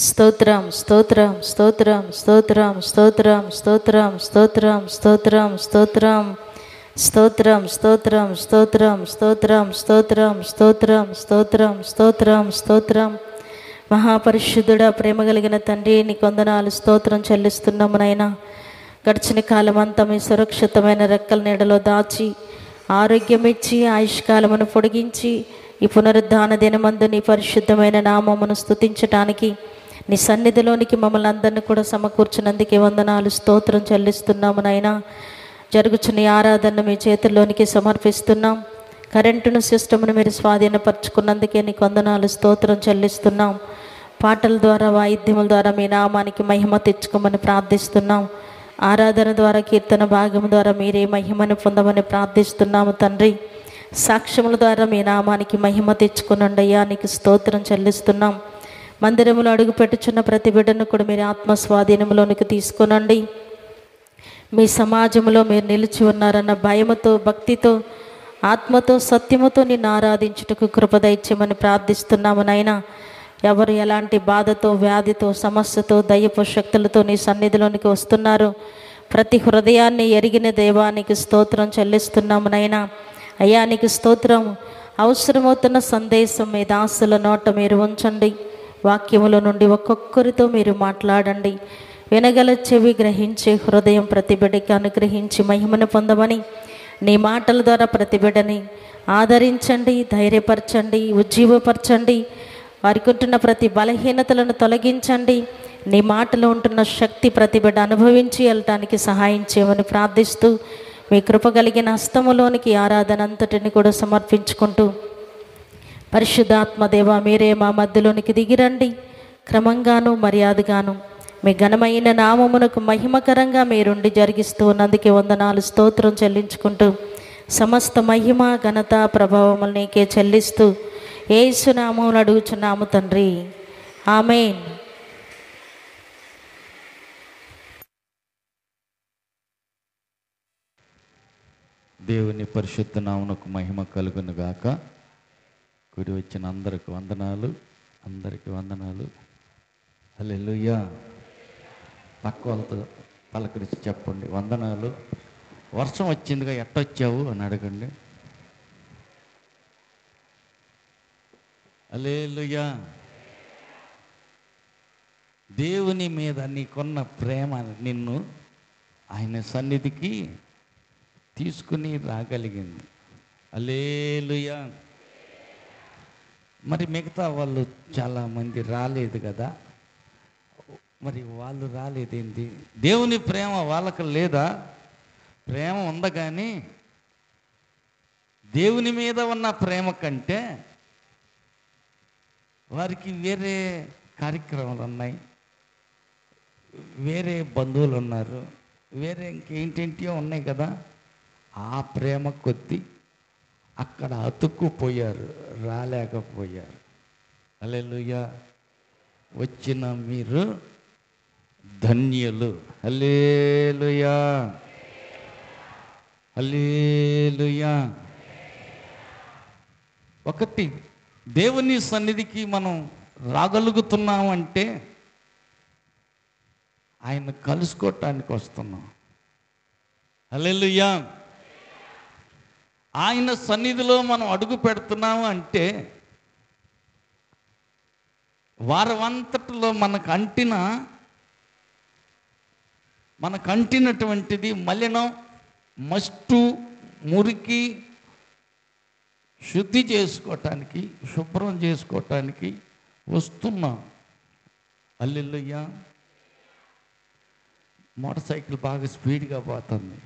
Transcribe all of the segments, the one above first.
స్తోత్రం స్తోత్రం స్తోత్రం స్తోత్రం స్తోత్రం స్తోత్రం స్తోత్రం స్తోత్రం స్తోత్రం స్తోత్రం స్తోత్రం స్తోత్రం స్తోత్రం స్తోత్రం స్తోత్రం స్తోత్రం స్తోత్రం స్తోత్రం. మహాపరిశుద్ధుడా, ప్రేమ కలిగిన తండ్రి, నీ కొందనాలు స్తోత్రం చెల్లిస్తున్నాము నాయనా. గడిచిన కాలం అంతా మీ సురక్షితమైన రెక్కల నీడలో దాచి ఆరోగ్యం ఇచ్చి ఆయుష్కాలమును పొడిగించి ఈ పునరుద్ధాన దినమందు నీ పరిశుద్ధమైన నామమును స్తుతించటానికి నీ సన్నిధిలోనికి మమ్మల్ని అందరినీ కూడా సమకూర్చినందుకే వందనాలు స్తోత్రం చెల్లిస్తున్నాము నాయనా. జరుగుచున్న ఈ ఆరాధన మీ చేతుల్లోనికి సమర్పిస్తున్నాం. కరెంటును సిస్టమ్ను మీరు స్వాధీనపరచుకున్నందుకే నీకు వందనాలు స్తోత్రం చెల్లిస్తున్నాం. పాటల ద్వారా వాయిద్యముల ద్వారా మీ నామానికి మహిమ తెచ్చుకోమని ప్రార్థిస్తున్నాం. ఆరాధన ద్వారా కీర్తన భాగం ద్వారా మీరే మహిమను పొందమని ప్రార్థిస్తున్నాము తండ్రి. సాక్ష్యముల ద్వారా మీ నామానికి మహిమ తెచ్చుకునండి అయ్యా, నీకు స్తోత్రం చెల్లిస్తున్నాం. మందిరములో అడుగు పెట్టుచున్న ప్రతి బిడ్డను కూడా మీరు ఆత్మ స్వాధీనంలోనికి తీసుకునండి. మీ సమాజంలో మీరు నిలిచి ఉన్నారన్న భయముతో, భక్తితో, ఆత్మతో, సత్యముతో నిన్ను ఆరాధించుటకు కృప దయచేయమని ప్రార్థిస్తున్నాము నాయనా. ఎవరు ఎలాంటి బాధతో, వ్యాధితో, సమస్యతో, దయ్యపు శక్తులతో నీ సన్నిధిలోనికి వస్తున్నారు, ప్రతి హృదయాన్ని ఎరిగిన దేవానికి స్తోత్రం చెల్లిస్తున్నాము నాయనా. అయ్యా నీకు స్తోత్రం. అవసరమవుతున్న సందేశం మీ దాసుల నోట మీరు ఉంచండి. వాక్యముల నుండి ఒక్కొక్కరితో మీరు మాట్లాడండి. వినగల చెవి, గ్రహించే హృదయం ప్రతి బిడ్డకి అనుగ్రహించి మహిమను పొందమని నీ మాటల ద్వారా ప్రతి బిడ్డని ఆదరించండి, ధైర్యపరచండి, ఉజ్జీవపరచండి. వారికి ఉంటున్న ప్రతి బలహీనతలను తొలగించండి. నీ మాటలో ఉంటున్న శక్తి ప్రతి బిడ్డ అనుభవించి వెళ్ళటానికి సహాయం చేయమని ప్రార్థిస్తూ మీ కృప కలిగిన హస్తములోనికి ఆరాధన అంతటిని కూడా సమర్పించుకుంటూ, పరిశుద్ధాత్మదేవ మీరే మా మధ్యలోనికి దిగిరండి. క్రమంగాను మర్యాదగాను మీ ఘనమైన నామమునకు మహిమకరంగా మీరుండి జరిగిస్తూ ఉన్నందుకే వందనాలు స్తోత్రం చెల్లించుకుంటూ, సమస్త మహిమ ఘనత ప్రభావములు నీకే చెల్లిస్తూ యేసు నామమున అడుగుచున్నాము తండ్రి, ఆమేన్. దేవుని పరిశుద్ధ నామమునకు మహిమ కలుగును గాక. కూడి వచ్చిన అందరికి వందనాలు, అందరికి వందనాలు. హల్లెలూయా. పక్క వాళ్ళతో పలకరించి చెప్పండి, వందనాలు. వర్షం వచ్చిందిగా, ఎట్టొచ్చావు అని అడగండి. హల్లెలూయా. దేవుని మీద నీకున్న ప్రేమ నిన్ను ఆయన సన్నిధికి తీసుకుని రాగలిగింది. హల్లెలూయా. మరి మిగతా వాళ్ళు చాలామంది రాలేదు కదా, మరి వాళ్ళు రాలేదేంటి? దేవుని ప్రేమ వాళ్ళకు లేదా? ప్రేమ ఉందా, కానీ దేవుని మీద ఉన్న ప్రేమ కంటే వారికి వేరే కార్యక్రమాలు ఉన్నాయి, వేరే బంధువులు ఉన్నారు, వేరే ఇంకేంటేంటియో ఉన్నాయి కదా. ఆ ప్రేమ కొద్దీ అక్కడ అతుక్కుపోయారు, రాలేకపోయారు. హల్లెలూయా. వచ్చిన మీరు ధన్యులు. హల్లెలూయా, హల్లెలూయా. ఒకటి, దేవుని సన్నిధికి మనం రాగలుగుతున్నామంటే ఆయన కలుసుకోవటానికి వస్తున్నాం. హల్లెలూయా. ఆయన సన్నిధిలో మనం అడుగు పెడుతున్నాము అంటే వారమంతటిలో మనకు అంటినటువంటిది మలినం, మస్టు, మురికి శుద్ధి చేసుకోవటానికి, శుభ్రం చేసుకోవటానికి వస్తున్నాం. హల్లెలూయా. మోటార్ సైకిల్ బాగా స్పీడ్గా పోతుంది,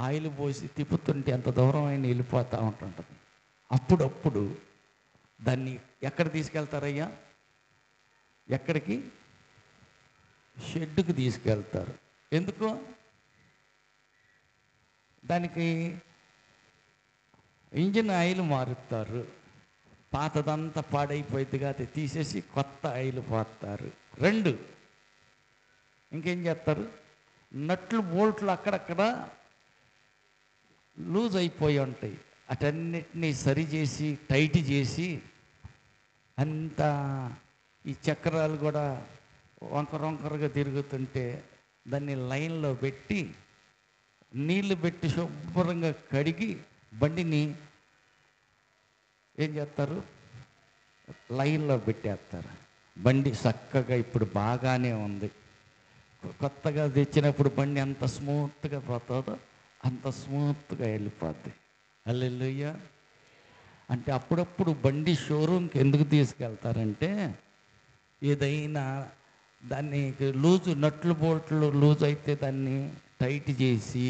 ఆయిల్ పోసి తిప్పుతుంటే ఎంత దూరం అయినా వెళ్ళిపోతూ ఉంటుంటుంది. అప్పుడప్పుడు దాన్ని ఎక్కడ తీసుకెళ్తారయ్యా? ఎక్కడికి? షెడ్డుకి తీసుకెళ్తారు. ఎందుకు? దానికి ఇంజిన్ ఆయిల్ మారుస్తారు. పాతదంతా పాడైపోయిందిగా, అది తీసేసి కొత్త ఆయిల్ పోస్తారు. 2, ఇంకేం చేస్తారు? నట్లు బోల్ట్లు అక్కడక్కడ లూజ్ అయిపోయి ఉంటాయి, అటన్నిటినీ సరి చేసి టైట్ చేసి అంతా ఈ చక్రాలు కూడా వంకర వంకరగా తిరుగుతుంటే దాన్ని లైన్లో పెట్టి నీళ్లు పెట్టి శుభ్రంగా కడిగి బండిని ఏం చేస్తారు, లైన్లో పెట్టేస్తారు. బండి చక్కగా ఇప్పుడు బాగానే ఉంది. కొత్తగా తెచ్చినప్పుడు బండి ఎంత స్మూత్గా పోతుందో అంత స్మూత్గా వెళ్ళిపోద్ది. హల్లెలూయా. అంటే అప్పుడప్పుడు బండి షోరూమ్కి ఎందుకు తీసుకెళ్తారంటే, ఏదైనా దాన్ని లూజు నట్లు బోట్లు లూజ్ అయితే దాన్ని టైట్ చేసి,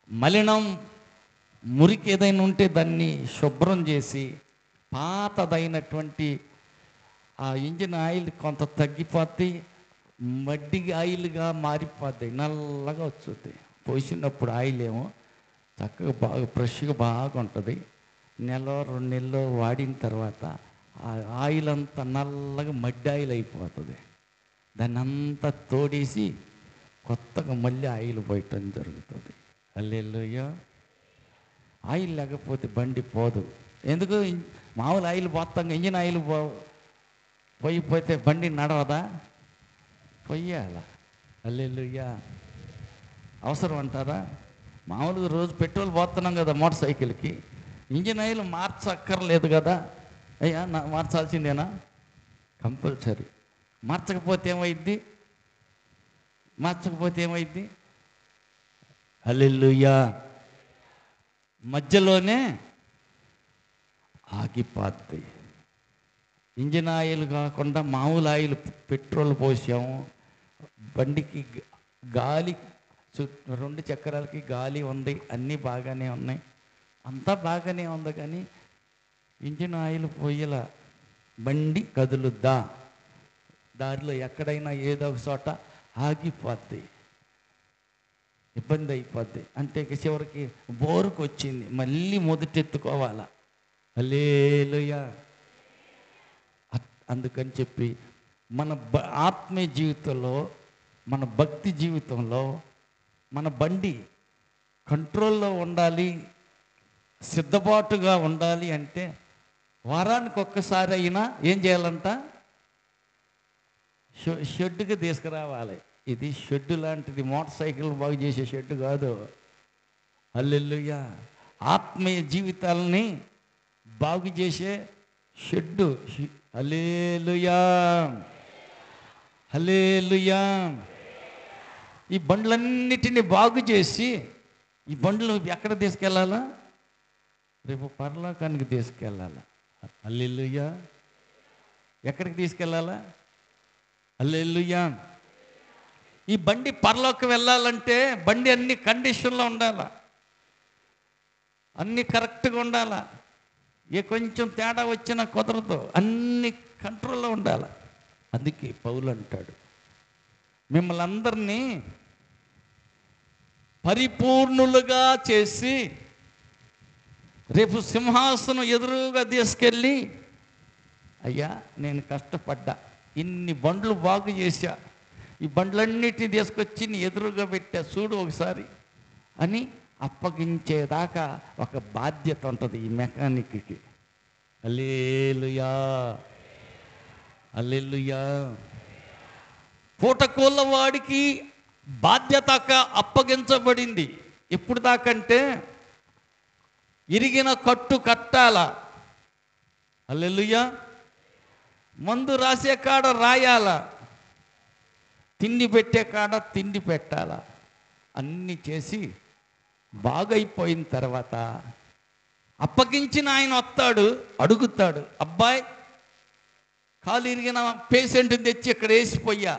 మలినం మురికి ఏదైనా ఉంటే దాన్ని శుభ్రం చేసి, పాతదైనటువంటి ఆ ఇంజిన్ ఆయిల్ కొంత తగ్గిపోద్ది, మడ్డి ఆయిల్గా మారిపోద్ది, నల్లగా వచ్చుద్ది. పోసినప్పుడు ఆయిల్ ఏమో చక్కగా బాగా ఫ్రెష్గా బాగా ఉంటుంది. నెల 2 నెలలు వాడిన తర్వాత ఆ ఆయిల్ అంతా నల్లగా మడ్డి ఆయిల్ అయిపోతుంది. దాన్ని అంతా తోడేసి కొత్తగా మళ్ళీ ఆయిల్ పోయటం జరుగుతుంది. హల్లెలూయా. ఆయిల్ లేకపోతే బండి పోదు. ఎందుకు? మామూలు ఆయిల్ పోతాం, ఇంజిన్ ఆయిల్ పోయిపోతే బండి నడవదా? పొయ్యాల. హల్లెలూయా. అవసరం అంటారా? మామూలుగా రోజు పెట్రోల్ పోతున్నాం కదా మోటార్ సైకిల్కి, ఇంజిన్ ఆయిల్ మార్చక్కర్లేదు కదా. అయ్యా మార్చాల్సిందేనా? కంపల్సరీ. మార్చకపోతే ఏమైద్ది? హల్లెలూయా. మధ్యలోనే ఆగిపోద్ది. ఇంజిన్ ఆయిల్ కాకుండా మామూలు ఆయిల్ పెట్రోల్ పోసాము, బండికి గాలి 2 చక్రాలకి గాలి ఉంది, అన్నీ బాగానే ఉన్నాయి, అంతా బాగానే ఉంది. కానీ ఇంజిన్ ఆయిల్ పోయేల బండి కదులుద్దా? దారిలో ఎక్కడైనా ఏదో ఒక చోట ఆగిపోద్ది, ఇబ్బంది అయిపోద్ది. అంటే చివరికి బోరుకు వచ్చింది, మళ్ళీ మొదటెత్తుకోవాలా. హల్లెలూయా. అందుకని చెప్పి మన ఆత్మీయ జీవితంలో, మన భక్తి జీవితంలో మన బండి కంట్రోల్లో ఉండాలి, సిద్ధపాటుగా ఉండాలి అంటే వారానికి ఒక్కసారి అయినా ఏం చేయాలంట? షెడ్డుకి తీసుకురావాలి. ఇది షెడ్డు లాంటిది, మోటార్ సైకిల్ బాగు చేసే షెడ్డు కాదు. హల్లెలూయా. ఆత్మీయ జీవితాలని బాగు చేసే షెడ్డు. హల్లెలూయా. హల్లెలూయా. ఈ బండ్లన్నిటిని బాగు చేసి ఈ బండ్లు ఎక్కడ తీసుకెళ్ళాలా? రేపు పరలోకానికి తీసుకెళ్ళాలా. హల్లెలూయా. ఎక్కడికి తీసుకెళ్ళాలా? హల్లెలూయా. ఈ బండి పరలోకం వెళ్ళాలంటే బండి అన్ని కండిషన్లో ఉండాలా, అన్నీ కరెక్ట్గా ఉండాలా. ఏ కొంచెం తేడా వచ్చినా కుదరదు, అన్ని కంట్రోల్లో ఉండాలి. అందుకే పౌలు అంటాడు, మిమ్మల్ని అందరినీ పరిపూర్ణులుగా చేసి రేపు సింహాసనం ఎదురుగా తీసుకెళ్ళి, అయ్యా నేను కష్టపడ్డా, ఇన్ని బండ్లు బాగు చేశా, ఈ బండ్లన్నిటిని తీసుకొచ్చి నీ ఎదురుగా పెట్టా చూడు ఒకసారి అని అప్పగించేదాకా ఒక బాధ్యత ఉంటుంది ఈ మెకానిక్కి. హల్లెలూయా. హల్లెలూయా. పూటకోళ్ళ వాడికి బాధ్యత అప్పగించబడింది. ఎప్పుడు దాకంటే ఇరిగిన కట్టు కట్టాల. హల్లెలూయా. మందు రాసే కాడ రాయాల, తిండి పెట్టే కాడ తిండి పెట్టాల. అన్నీ చేసి బాగైపోయిన తర్వాత అప్పగించిన ఆయన వస్తాడు, అడుగుతాడు, అబ్బాయి కాలు ఇరిగిన పేషెంట్ని తెచ్చి ఇక్కడ వేసిపోయా,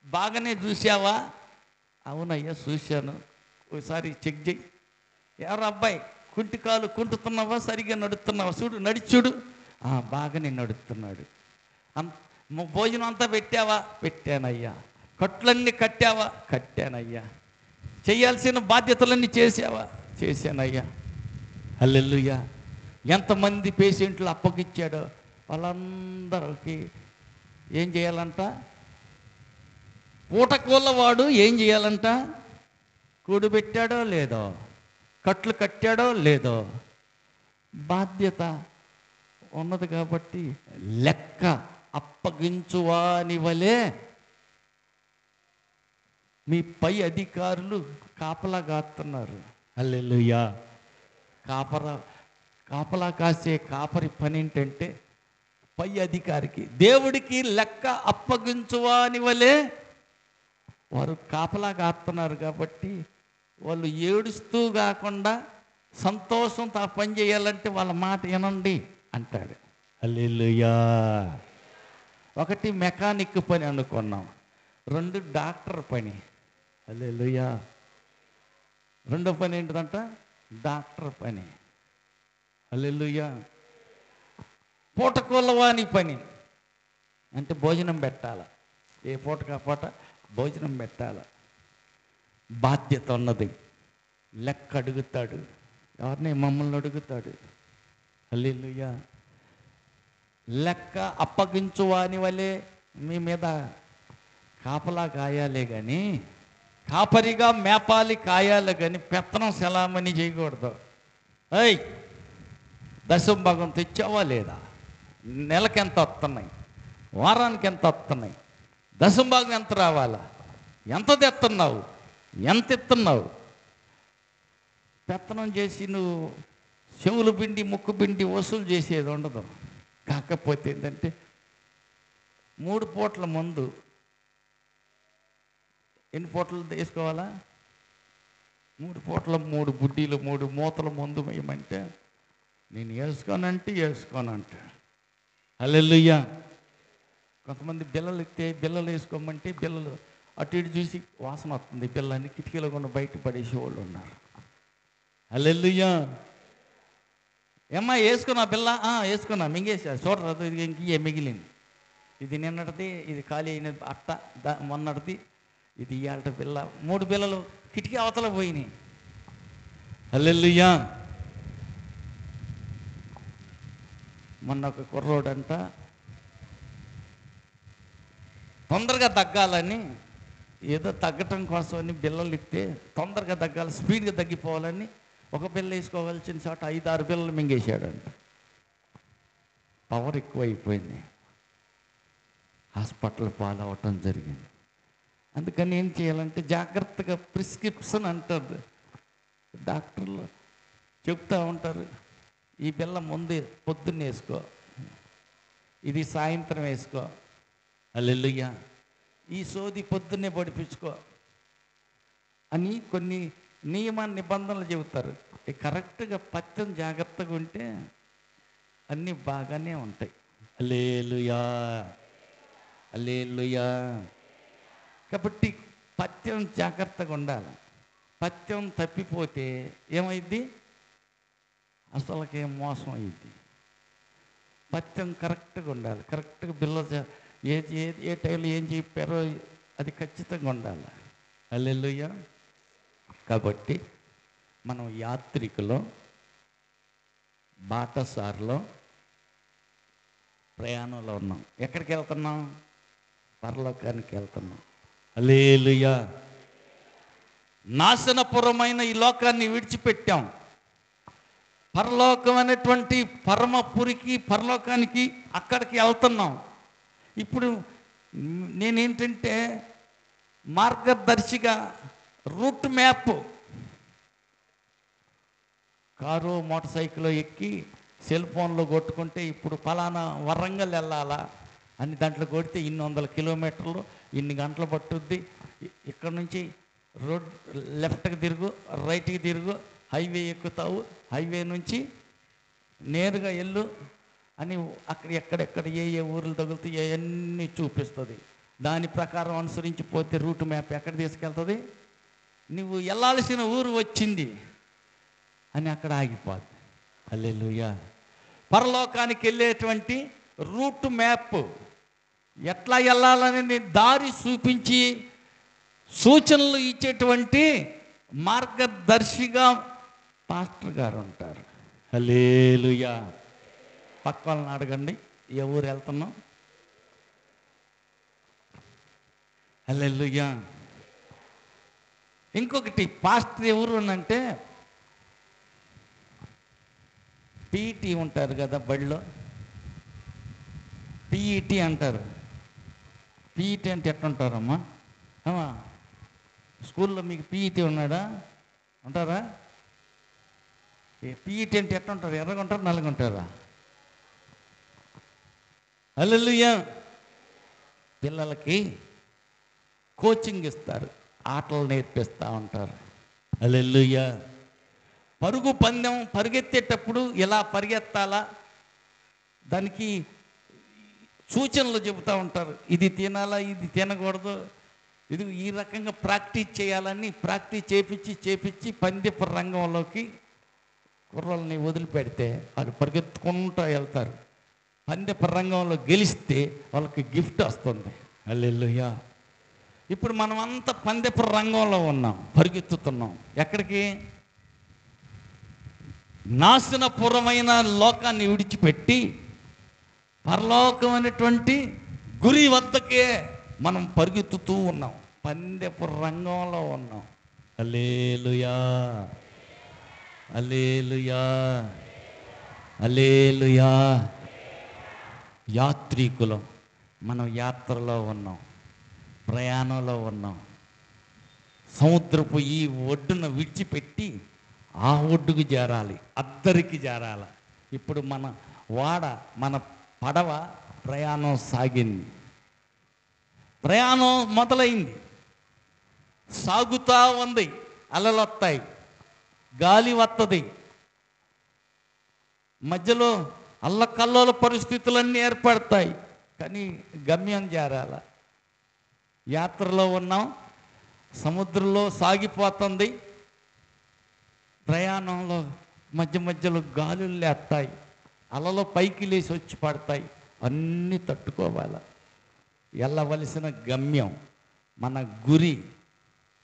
బాగానే చూసావా? అవునయ్యా చూశాను, ఒకసారి చెక్ చేయి. ఎవరు అబ్బాయి, కుంటి కాలు కుంటుతున్నావా, సరిగ్గా నడుస్తున్నావా, చూడు నడిచుడు, బాగానే నడుస్తున్నాడు. భోజనం అంతా పెట్టావా? పెట్టానయ్యా. కట్లన్నీ కట్టావా? కట్టానయ్యా. చేయాల్సిన బాధ్యతలన్నీ చేసావా? చేశానయ్యా. హల్లెలూయా. ఎంతమంది పేషెంట్లు అప్పగిచ్చాడో వాళ్ళందరికీ ఏం చేయాలంట? పూటకోళ్ళవాడు ఏం చేయాలంట? కూడు పెట్టాడో లేదో, కట్లు కట్టాడో లేదో, బాధ్యత ఉన్నది కాబట్టి లెక్క అప్పగించువాని వలె మీ పై అధికారులు కాపలా కాస్తున్నారు. హల్లెలూయా. కాపలా కాసే కాపరి పని ఏంటంటే పై అధికారికి దేవుడికి లెక్క అప్పగించువాని వలె వారు కాపలా కాస్తున్నారు. కాబట్టి వాళ్ళు ఏడుస్తూ కాకుండా సంతోషంతో ఆ పని చేయాలంటే వాళ్ళ మాట వినండి అంటాడు. హల్లెలూయా. ఒకటి మెకానిక్ పని అనుకున్నాం, 2 డాక్టర్ పని. హల్లెలూయా. రెండో పని ఏంటిదంట? డాక్టర్ పని. హల్లెలూయా. పూటకొల్లవాని పని అంటే భోజనం పెట్టాల, ఏ పూటకు ఆ పూట భోజనం పెట్టాల. బాధ్యత ఉన్నది, లెక్క అడుగుతాడు. ఎవరిని? మమ్మల్ని అడుగుతాడు. హల్లెలూయా. లెక్క అప్పగించువాని వలె మీ మీద కాపలా కాయాలే కానీ, కాపరిగా మేపాలి కాయాలి కానీ పెత్తనం సెలామని చేయకూడదు. ఏయ్, దశమ భాగం తెచ్చావా లేదా? నెలకి ఎంత వస్తున్నాయి? వారానికి ఎంత వస్తున్నాయి? దశమ భాగం ఎంత రావాలా? ఎంత తెస్తున్నావు? ఎంత ఇస్తున్నావు? పెత్తనం చేసి నువ్వు చెవులు పిండి ముక్కు పిండి వసూలు చేసేది ఉండదు. కాకపోతే ఏంటంటే 3 పూట్ల మందు ఎన్ని పూటలు వేసుకోవాలా? 3 పూట్ల 3 బుడ్డీలు 3 మూతల మందు వేయమంటే నేను వేసుకోనంటే. హల్లెలూయా. కొంతమంది బిల్లలు ఎక్కితే బిల్లలు వేసుకోమంటే బిల్లలు అటు ఇటు చూసి వాసన వస్తుంది, బిల్లని కిటికీలో కొన్ని బయట పడేసేవాళ్ళు ఉన్నారు. హల్లెలూయా. ఏమ్మా వేసుకున్నా బిల్ల? వేసుకున్నా, మింగేసా, చూడరాదు, ఇది ఇంకే మిగిలింది, ఇది నిన్నటిది, ఇది ఖాళీ అయిన అట్ట, మొన్నటిది, ఇది ఇవాళ బిల్ల. 3 బిల్లలు కిటికీ అవతల పోయినాయి. హల్లెలూయా. మొన్న ఒక కుర్రోడంట తొందరగా తగ్గాలని, ఏదో తగ్గటం కోసం అని బిల్లలు ఇస్తే తొందరగా తగ్గాలి, స్పీడ్గా తగ్గిపోవాలని ఒక బిల్ల వేసుకోవాల్సిన చోట 5-6 బిల్లలు మింగేశాడంట. పవర్ ఎక్కువైపోయింది, హాస్పిటల్ పాలవటం జరిగింది. అందుకని ఏం చేయాలంటే జాగ్రత్తగా ప్రిస్క్రిప్షన్ అంటారు డాక్టర్లు, చెప్తూ ఉంటారు. ఈ బిల్ల ముందు పొద్దున్న వేసుకో, ఇది సాయంత్రం వేసుకో. హల్లెలూయా. ఈ సోది పొద్దున్నే పడిపించుకో అని కొన్ని నియమ నిబంధనలు చెబుతారు. కరెక్ట్గా పత్యం జాగ్రత్తగా ఉంటే అన్నీ బాగానే ఉంటాయి. హల్లెలూయా. హల్లెలూయా. కాబట్టి పత్యం జాగ్రత్తగా ఉండాలి. పత్యం తప్పిపోతే ఏమైంది? అసలుకేం మోసం అయింది. పత్యం కరెక్ట్గా ఉండాలి. కరెక్ట్గా బిల్ల ఏ టైంలో ఏం చెప్పారో అది ఖచ్చితంగా ఉండాలి. హల్లెలూయా. కాబట్టి మనం యాత్రికులో, బాటసారిలో, ప్రయాణంలో ఉన్నాం. ఎక్కడికి వెళ్తున్నాం? పరలోకానికి వెళ్తున్నాం. హల్లెలూయా. నాశనపురమైన ఈ లోకాన్ని విడిచిపెట్టాం. పరలోకం అనేటువంటి పరమపురికి, పరలోకానికి, అక్కడికి వెళ్తున్నాం. ఇప్పుడు నేనేంటంటే మార్గదర్శిగా రూట్ మ్యాప్, కారు మోటార్ సైకిల్లో ఎక్కి సెల్ ఫోన్లో కొట్టుకుంటే ఇప్పుడు ఫలానా వరంగల్ వెళ్ళాలా అని దాంట్లో కొడితే ఇన్ని 100 కిలోమీటర్లు, ఇన్ని గంటలు పట్టుద్ది, ఇక్కడ నుంచి రోడ్ లెఫ్ట్కి తిరుగు, రైట్కి తిరుగు, హైవే ఎక్కుతావు, హైవే నుంచి నేరుగా వెళ్ళు అని అక్కడ ఎక్కడెక్కడ ఏ ఊర్లు తగులుతాయి అవన్నీ చూపిస్తుంది. దాని ప్రకారం అనుసరించిపోతే రూట్ మ్యాప్ ఎక్కడ తీసుకెళ్తుంది? నువ్వు వెళ్ళాల్సిన ఊరు వచ్చింది అని అక్కడ ఆగిపోద్ది. హల్లెలూయా. పరలోకానికి వెళ్ళేటువంటి రూట్ మ్యాప్, ఎట్లా వెళ్ళాలని దారి చూపించి సూచనలు ఇచ్చేటువంటి మార్గదర్శిగా పాస్టర్ గారు ఉంటారు. హల్లెలూయా. పక్క వాళ్ళని అడగండి, ఏ ఊరు వెళ్తున్నాం? హల్లెలూయా. ఇంకొకటి, పాస్టర్ ఎవరు అంటే పీటీ ఉంటారు కదా బడిలో, పీఈటీ అంటారు. పీఈటీ అంటే ఎట్టుంటారమ్మా? స్కూల్లో మీకు పీఈటీ ఉన్నాడా? ఉంటారా? పీఈటీ అంటే ఎట్టుంటారు? ఎర్రగా ఉంటారు, నల్లగా ఉంటారా? హల్లెలూయా. పిల్లలకి కోచింగ్ ఇస్తారు, ఆటలు నేర్పిస్తూ ఉంటారు. హల్లెలూయా. పరుగు పందెం పరిగెత్తేటప్పుడు ఎలా పరిగెత్తాలా దానికి సూచనలు చెబుతూ ఉంటారు. ఇది తినాలా, ఇది తినకూడదు, ఇది ఈ రకంగా ప్రాక్టీస్ చేయాలని ప్రాక్టీస్ చేపించి పందెపు రంగంలోకి కుర్రల్ని వదిలిపెడితే వాళ్ళు పరిగెత్తుకుంటూ వెళ్తారు. పందెపు రంగంలో గెలిస్తే వాళ్ళకి గిఫ్ట్ వస్తుంది. హల్లెలూయా. ఇప్పుడు మనం అంతా పందెపు రంగంలో ఉన్నాం, పరిగెత్తుతున్నాం. ఎక్కడికి? నాశనపురమైన లోకాన్ని విడిచిపెట్టి పరలోకమైనటువంటి గురి వద్దకే మనం పరిగెత్తుతూ ఉన్నాం, పందెపు రంగంలో ఉన్నాం. హల్లెలూయా, హల్లెలూయా, హల్లెలూయా. యాత్రికులం, మనం యాత్రలో ఉన్నాం, ప్రయాణంలో ఉన్నాం. సముద్రపు ఈ ఒడ్డున విడిచిపెట్టి ఆ ఒడ్డుకు చేరాలి, అద్దరికి చేరాలి. ఇప్పుడు మన వాడ, మన పడవ ప్రయాణం సాగింది, ప్రయాణం మొదలైంది, సాగుతూ ఉంది. అలలు వస్తాయి, గాలి వస్తుంది, మధ్యలో అల్లకల్లోల పరిస్థితులన్నీ ఏర్పడతాయి, కానీ గమ్యం చేరాల. యాత్రలో ఉన్నాం, సముద్రంలో సాగిపోతుంది, ప్రయాణంలో మధ్యలో గాలులు లేస్తాయి, అలలో పైకి లేచి వచ్చి పడతాయి. అన్నీ తట్టుకోవాలి. వెళ్ళవలసిన గమ్యం, మన గురి,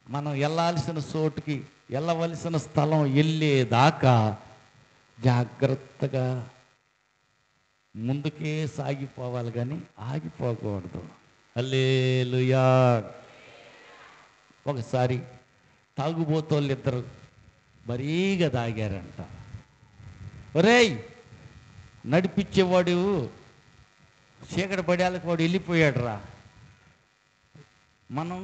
మనం వెళ్ళాల్సిన చోటుకి, వెళ్ళవలసిన స్థలం వెళ్ళేదాకా జాగ్రత్తగా ముందుకే సాగిపోవాలి, కానీ ఆగిపోకూడదు. హల్లెలూయా. ఒకసారి తాగుబోతోళ్ళు ఇద్దరు మరీగా తాగారంట. ఒరేయ్, నడిపించేవాడు చీకటి పడేళ్ళకి వాడు వెళ్ళిపోయాడు రా, మనం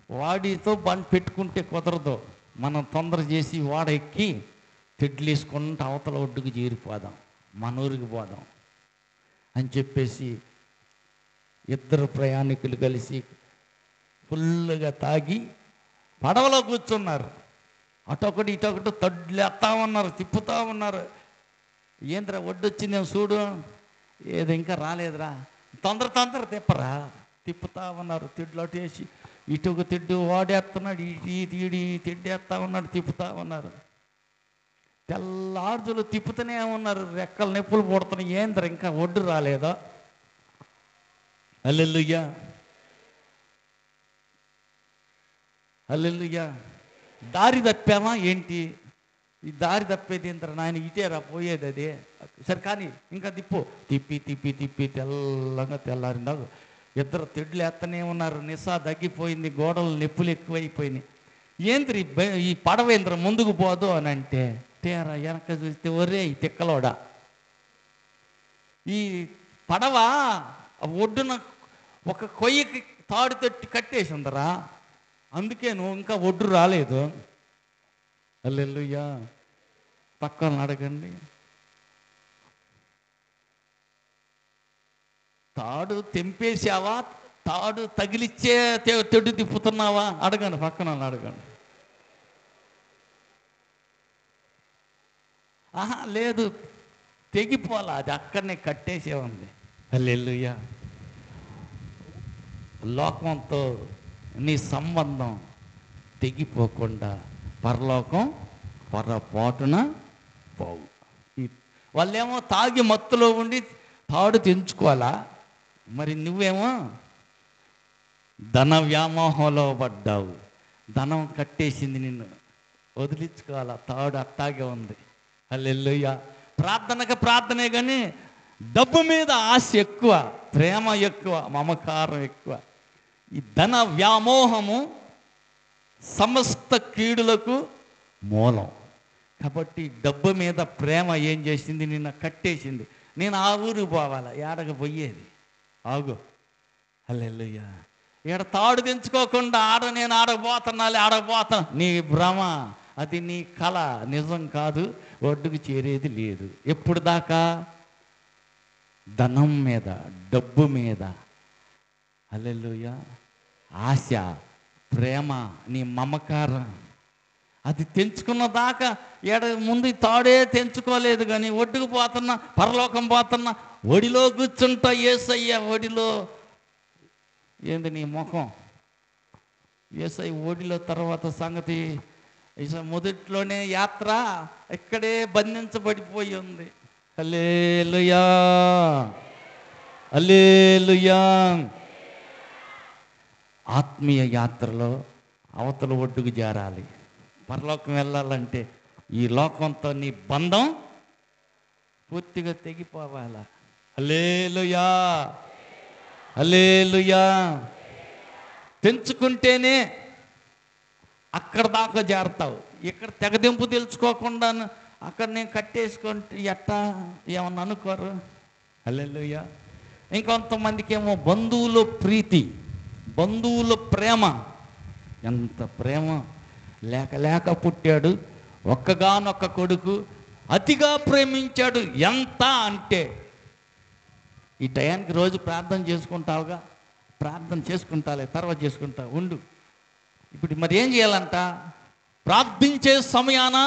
వాడితో బండి పెట్టుకుంటే కుదరదు, మనం తొందర చేసి వాడ ఎక్కి తెడ్లు వేసుకుంటూ అవతల ఒడ్డుకు చేరిపోదాం, మన ఊరికి పోదాం అని చెప్పేసి ఇద్దరు ప్రయాణికులు కలిసి ఫుల్గా తాగి పడవలో కూర్చున్నారు. అటొకటి ఇటొకటి తడ్లేస్తా ఉన్నారు, తిప్పుతూ ఉన్నారు. ఏంద్రా ఒడ్డు వచ్చిందేమో చూడు, ఏదో ఇంకా రాలేదురా, తొందర తిప్పరా, తిప్పుతా ఉన్నారు. తిడ్లు అటు వేసి ఇటుకు తిడ్డు వాడేస్తున్నాడు, ఇటు తిడ్డేస్తా ఉన్నాడు, తిప్పుతా ఉన్నారు. తెల్లార్జులు తిప్పుతూనే ఉన్నారు, రెక్కలు నొప్పులు పుడుతున్నాయి. ఏంద్ర ఇంకా ఒడ్డు రాలేదా? హల్లెలూయా, హల్లెలూయా. దారి తప్పామా ఏంటి? ఈ దారి తప్పేది ఏంటరా నాయన, ఇటేరా పోయేది అది. సరే కానీ ఇంకా తిప్పి తెల్లారిందాకు ఇద్దరు తెడ్లు ఎత్తనే ఉన్నారు. నిసా తగ్గిపోయింది, గోడలు నొప్పులు ఎక్కువైపోయినాయి. ఏంద్రి ఈ పడవేంద్ర ముందుకు పోదు అని అంటే, తేరా వెనక చూస్తే ఒరే ఈ తిక్కలోడా, ఈ పడవ ఒడ్డున ఒక కొయ్యకి తాడు తట్టి కట్టేసి ఉందరా, అందుకే నువ్వు ఇంకా ఒడ్డు రాలేదు. హల్లెలూయా. పక్కన అడగండి, తాడు తెంపేసావా, తాడు తగిలిచ్చే తెడ్డు తిప్పుతున్నావా? అడగండి, పక్కన అడగండి. లేదు, తెగిపోలా, అది అక్కడనే కట్టేసే ఉంది. హల్లెలూయా. లోకంతో నీ సంబంధం తెగిపోకుండా పరలోకం పొరపాటున పోవు. వాళ్ళేమో తాగి మత్తులో ఉండి తాడు తెంచుకోవాలా, మరి నువ్వేమో ధన వ్యామోహంలో పడ్డావు, ధనం కట్టేసింది నిన్ను, వదిలించుకోవాలా, తాడు అట్టాగే ఉంది. హల్లెలూయా. ప్రార్థనకు ప్రార్థనే కానీ డబ్బు మీద ఆశ ఎక్కువ, ప్రేమ ఎక్కువ, మమకారం ఎక్కువ. ఈ ధన వ్యామోహము సమస్త కీడులకు మూలం. కాబట్టి డబ్బు మీద ప్రేమ ఏం చేసింది? నిన్న కట్టేసింది. నేను ఆ ఊరికి పోవాలా, ఏడకు పోయేది? ఆగు. హల్లెలూయా. ఈడ తాడు తెంచుకోకుండా నేను ఆడపోతాను నీ భ్రమ, అది నీ కళ, నిజం కాదు. ఒడ్డుకు చేరేది లేదు. ఎప్పుడు దాకా? ధనం మీద, డబ్బు మీద. హల్లెలూయా. ఆశ, ప్రేమ, నీ మమకారం, అది తెంచుకున్న దాకా ముందు తాడే తెంచుకోలేదు. కానీ ఒడ్డుకు పోతున్నా, పరలోకం పోతున్నా, ఒడిలో కూర్చుంటా. యేసయ్య ఒడిలో. ఏంది నీ ముఖం? యేసయ్య ఒడిలో తర్వాత సంగతి మొదట్లోనే యాత్ర ఇక్కడే బంధించబడిపోయి ఉంది. హల్లెలూయా, హల్లెలూయా. ఆత్మీయ యాత్రలో అవతల ఒడ్డుకు చేరాలి. పరలోకం వెళ్ళాలంటే ఈ లోకంతో నీ బంధం పూర్తిగా తెగిపోవాలా. హల్లెలూయా, హల్లెలూయా. తెంచుకుంటేనే అక్కడ దాకా చేరతావు. ఇక్కడ తెగదింపు తెలుసుకోకుండా అక్కడ నేను కట్టేసుకుంటే ఎట్టా ఏమన్నా అనుకోరు. హల్లెలూయా. ఇంకొంతమందికి ఏమో బంధువుల ప్రీతి, బంధువుల ప్రేమ. ఎంత ప్రేమ! లేక పుట్టాడు, ఒక్కగానొక్క కొడుకు, అతిగా ప్రేమించాడు. ఎంత అంటే ఈ టయానికి రోజు ప్రార్థన చేసుకుంటావుగా? ప్రార్థన చేసుకుంటాలే, తర్వాత చేసుకుంటా ఉండు. ఇప్పుడు మరి ఏం చేయాలంట? ప్రార్థించే సమయాన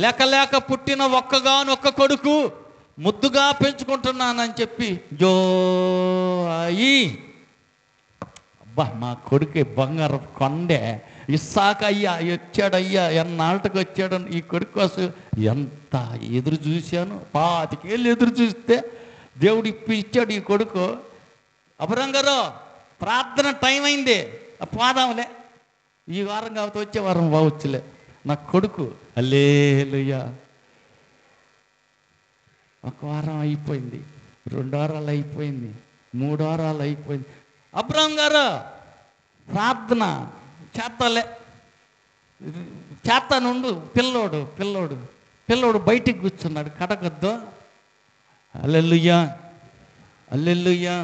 లేక పుట్టిన ఒక్కగానొక్క కొడుకు ముద్దుగా పెంచుకుంటున్నానని చెప్పి జో అయి, అబ్బా మా కొడుకే బంగారం కొండే, ఇస్సాకు అయ్యా వచ్చాడయ్యా, ఎన్నాళ్ళకి వచ్చాడు ఈ కొడుకు కోసం ఎంత ఎదురు చూశాను. 25 ఏళ్ళు ఎదురు చూస్తే దేవుడు ఇచ్చాడు ఈ కొడుకు. అబ్రహాం గారు ప్రార్థన టైం అయింది, పోదాంలే, ఈ వారం కాబట్టి వచ్చే వారం బావచ్చులే నా కొడుకు. హల్లెలూయా. 1 వారం అయిపోయింది, 2 వారాలు అయిపోయింది, 3 వారాలు అయిపోయింది. అబ్రహాం గారు ప్రార్థన చేస్తానుండు. పిల్లోడు బయటికి కూర్చున్నాడు, కడగద్దు. హల్లెలూయా, హల్లెలూయా.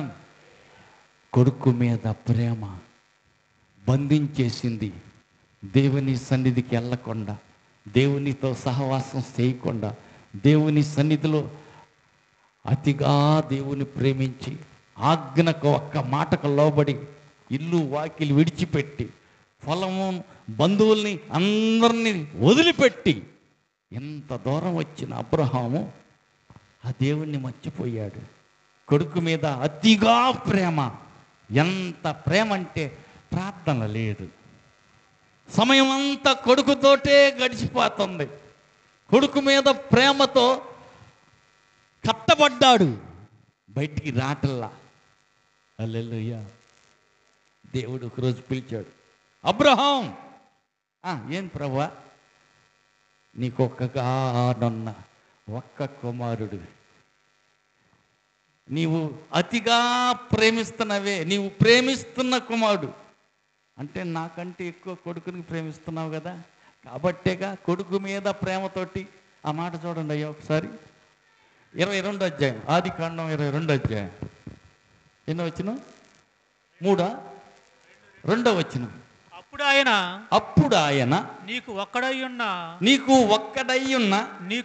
కొడుకు మీద ప్రేమ బంధించేసింది. దేవుని సన్నిధికి వెళ్ళకుండా, దేవునితో సహవాసం చేయకుండా, దేవుని సన్నిధిలో అతిగా దేవుని ప్రేమించి, ఆజ్ఞకు ఒక్క మాటకు లోబడి, ఇల్లు వాకిలి విడిచిపెట్టి, పొలము బంధువుల్ని అందరినీ వదిలిపెట్టి ఎంత దూరం వచ్చిన అబ్రహాము ఆ దేవుణ్ణి మర్చిపోయాడు. కొడుకు మీద అతిగా ప్రేమ. ఎంత ప్రేమ అంటే ప్రార్థన లేదు. సమయం అంతా కొడుకుతోటే గడిచిపోతుంది. కొడుకు మీద ప్రేమతో కట్టబడ్డాడు, బయటికి రాటల్లా. హల్లెలూయా. దేవుడు ఒకరోజు పిలిచాడు, అబ్రహాం. ఏం ప్రభువా? నీకు ఒక్కగానున్న ఒక్క కుమారుడు, నీవు అతిగా ప్రేమిస్తున్నవే, నీవు ప్రేమిస్తున్న కుమారుడు అంటే నాకంటే ఎక్కువ కొడుకుని ప్రేమిస్తున్నావు కదా, కాబట్టేగా కొడుకు మీద ప్రేమతోటి. ఆ మాట చూడండి అయ్యా ఒకసారి. 22వ అధ్యాయం, ఆదికాండం 22వ అధ్యాయం. ఎన్నో వచనం? 3, 2వ వచనం. అప్పుడు ఆయన నీకు ఒక్కడై ఉన్న నీ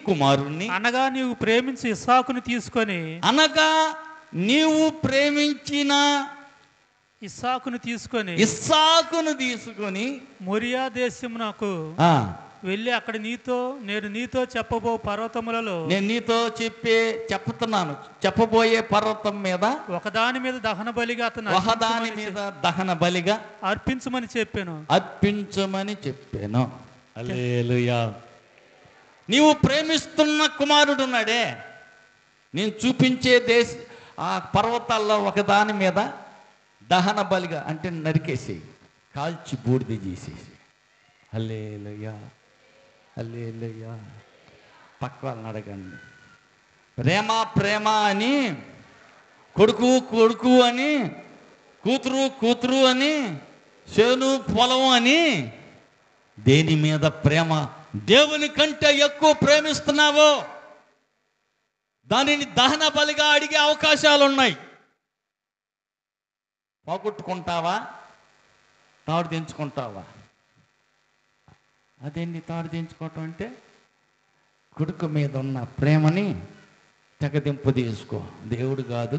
కుమారుణ్ణి అనగా నీవు ప్రేమించి ఇస్సాకును ప్రేమించిన ఇస్సాకును తీసుకొని మొరియా దేశమునకు వెళ్ళి అక్కడ నేను నీతో చెప్పబో పర్వతములలో చెప్పబోయే పర్వతం మీద ఒకదాని మీద దహన బలిగా అర్పించమని చెప్పాను. హల్లెలూయా. నీవు ప్రేమిస్తున్న కుమారుడున్నాడే, నేను చూపించే ఆ పర్వతాల్లో ఒకదాని మీద దహన బలిగా అంటే నరికేసి కాల్చి బూడిద చేసేసి. హల్లెలూయా, హల్లెలూయా. పక్క వాళ్ళని అడగండి. ప్రేమ అని, కొడుకు అని, కూతురు అని, చేను పొలం అని, దేని మీద ప్రేమ దేవుని కంటే ఎక్కువ ప్రేమిస్తున్నావో దానిని దహన బలిగా అడిగే అవకాశాలు ఉన్నాయి. పోగొట్టుకుంటావా, తాడు దించుకుంటావా? అదేంటి తాడు దించుకోవటం అంటే? కొడుకు మీద ఉన్న ప్రేమని తెగదింపు తీసుకో. దేవుడు కాదు,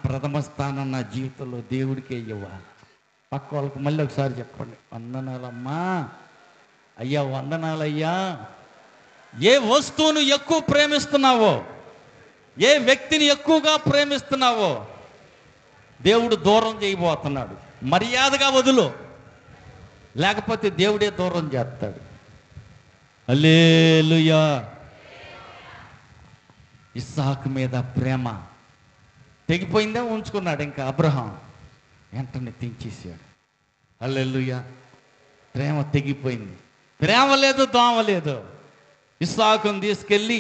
ప్రథమ స్థానం నా జీవితంలో దేవుడికే ఇవ్వాలి. పక్క వాళ్ళకి మళ్ళీ ఒకసారి చెప్పండి, వందనాలమ్మా, అయ్యా వందనాలయ్యా. ఏ వస్తువును ఎక్కువ ప్రేమిస్తున్నావో, ఏ వ్యక్తిని ఎక్కువగా ప్రేమిస్తున్నావో దేవుడు దూరం చేయబోతున్నాడు. మర్యాదగా వదులు, లేకపోతే దేవుడే దూరం చేస్తాడు. హల్లెలూయా. ఇస్సాకు మీద ప్రేమ తెగిపోయిందా, ఉంచుకున్నాడు ఇంకా అబ్రహాం? వెంటనే తెంచేసాడు. హల్లెలూయా. ప్రేమ తెగిపోయింది. ప్రేమ లేదు, దోమ లేదు. ఇస్సాకును తీసుకెళ్ళి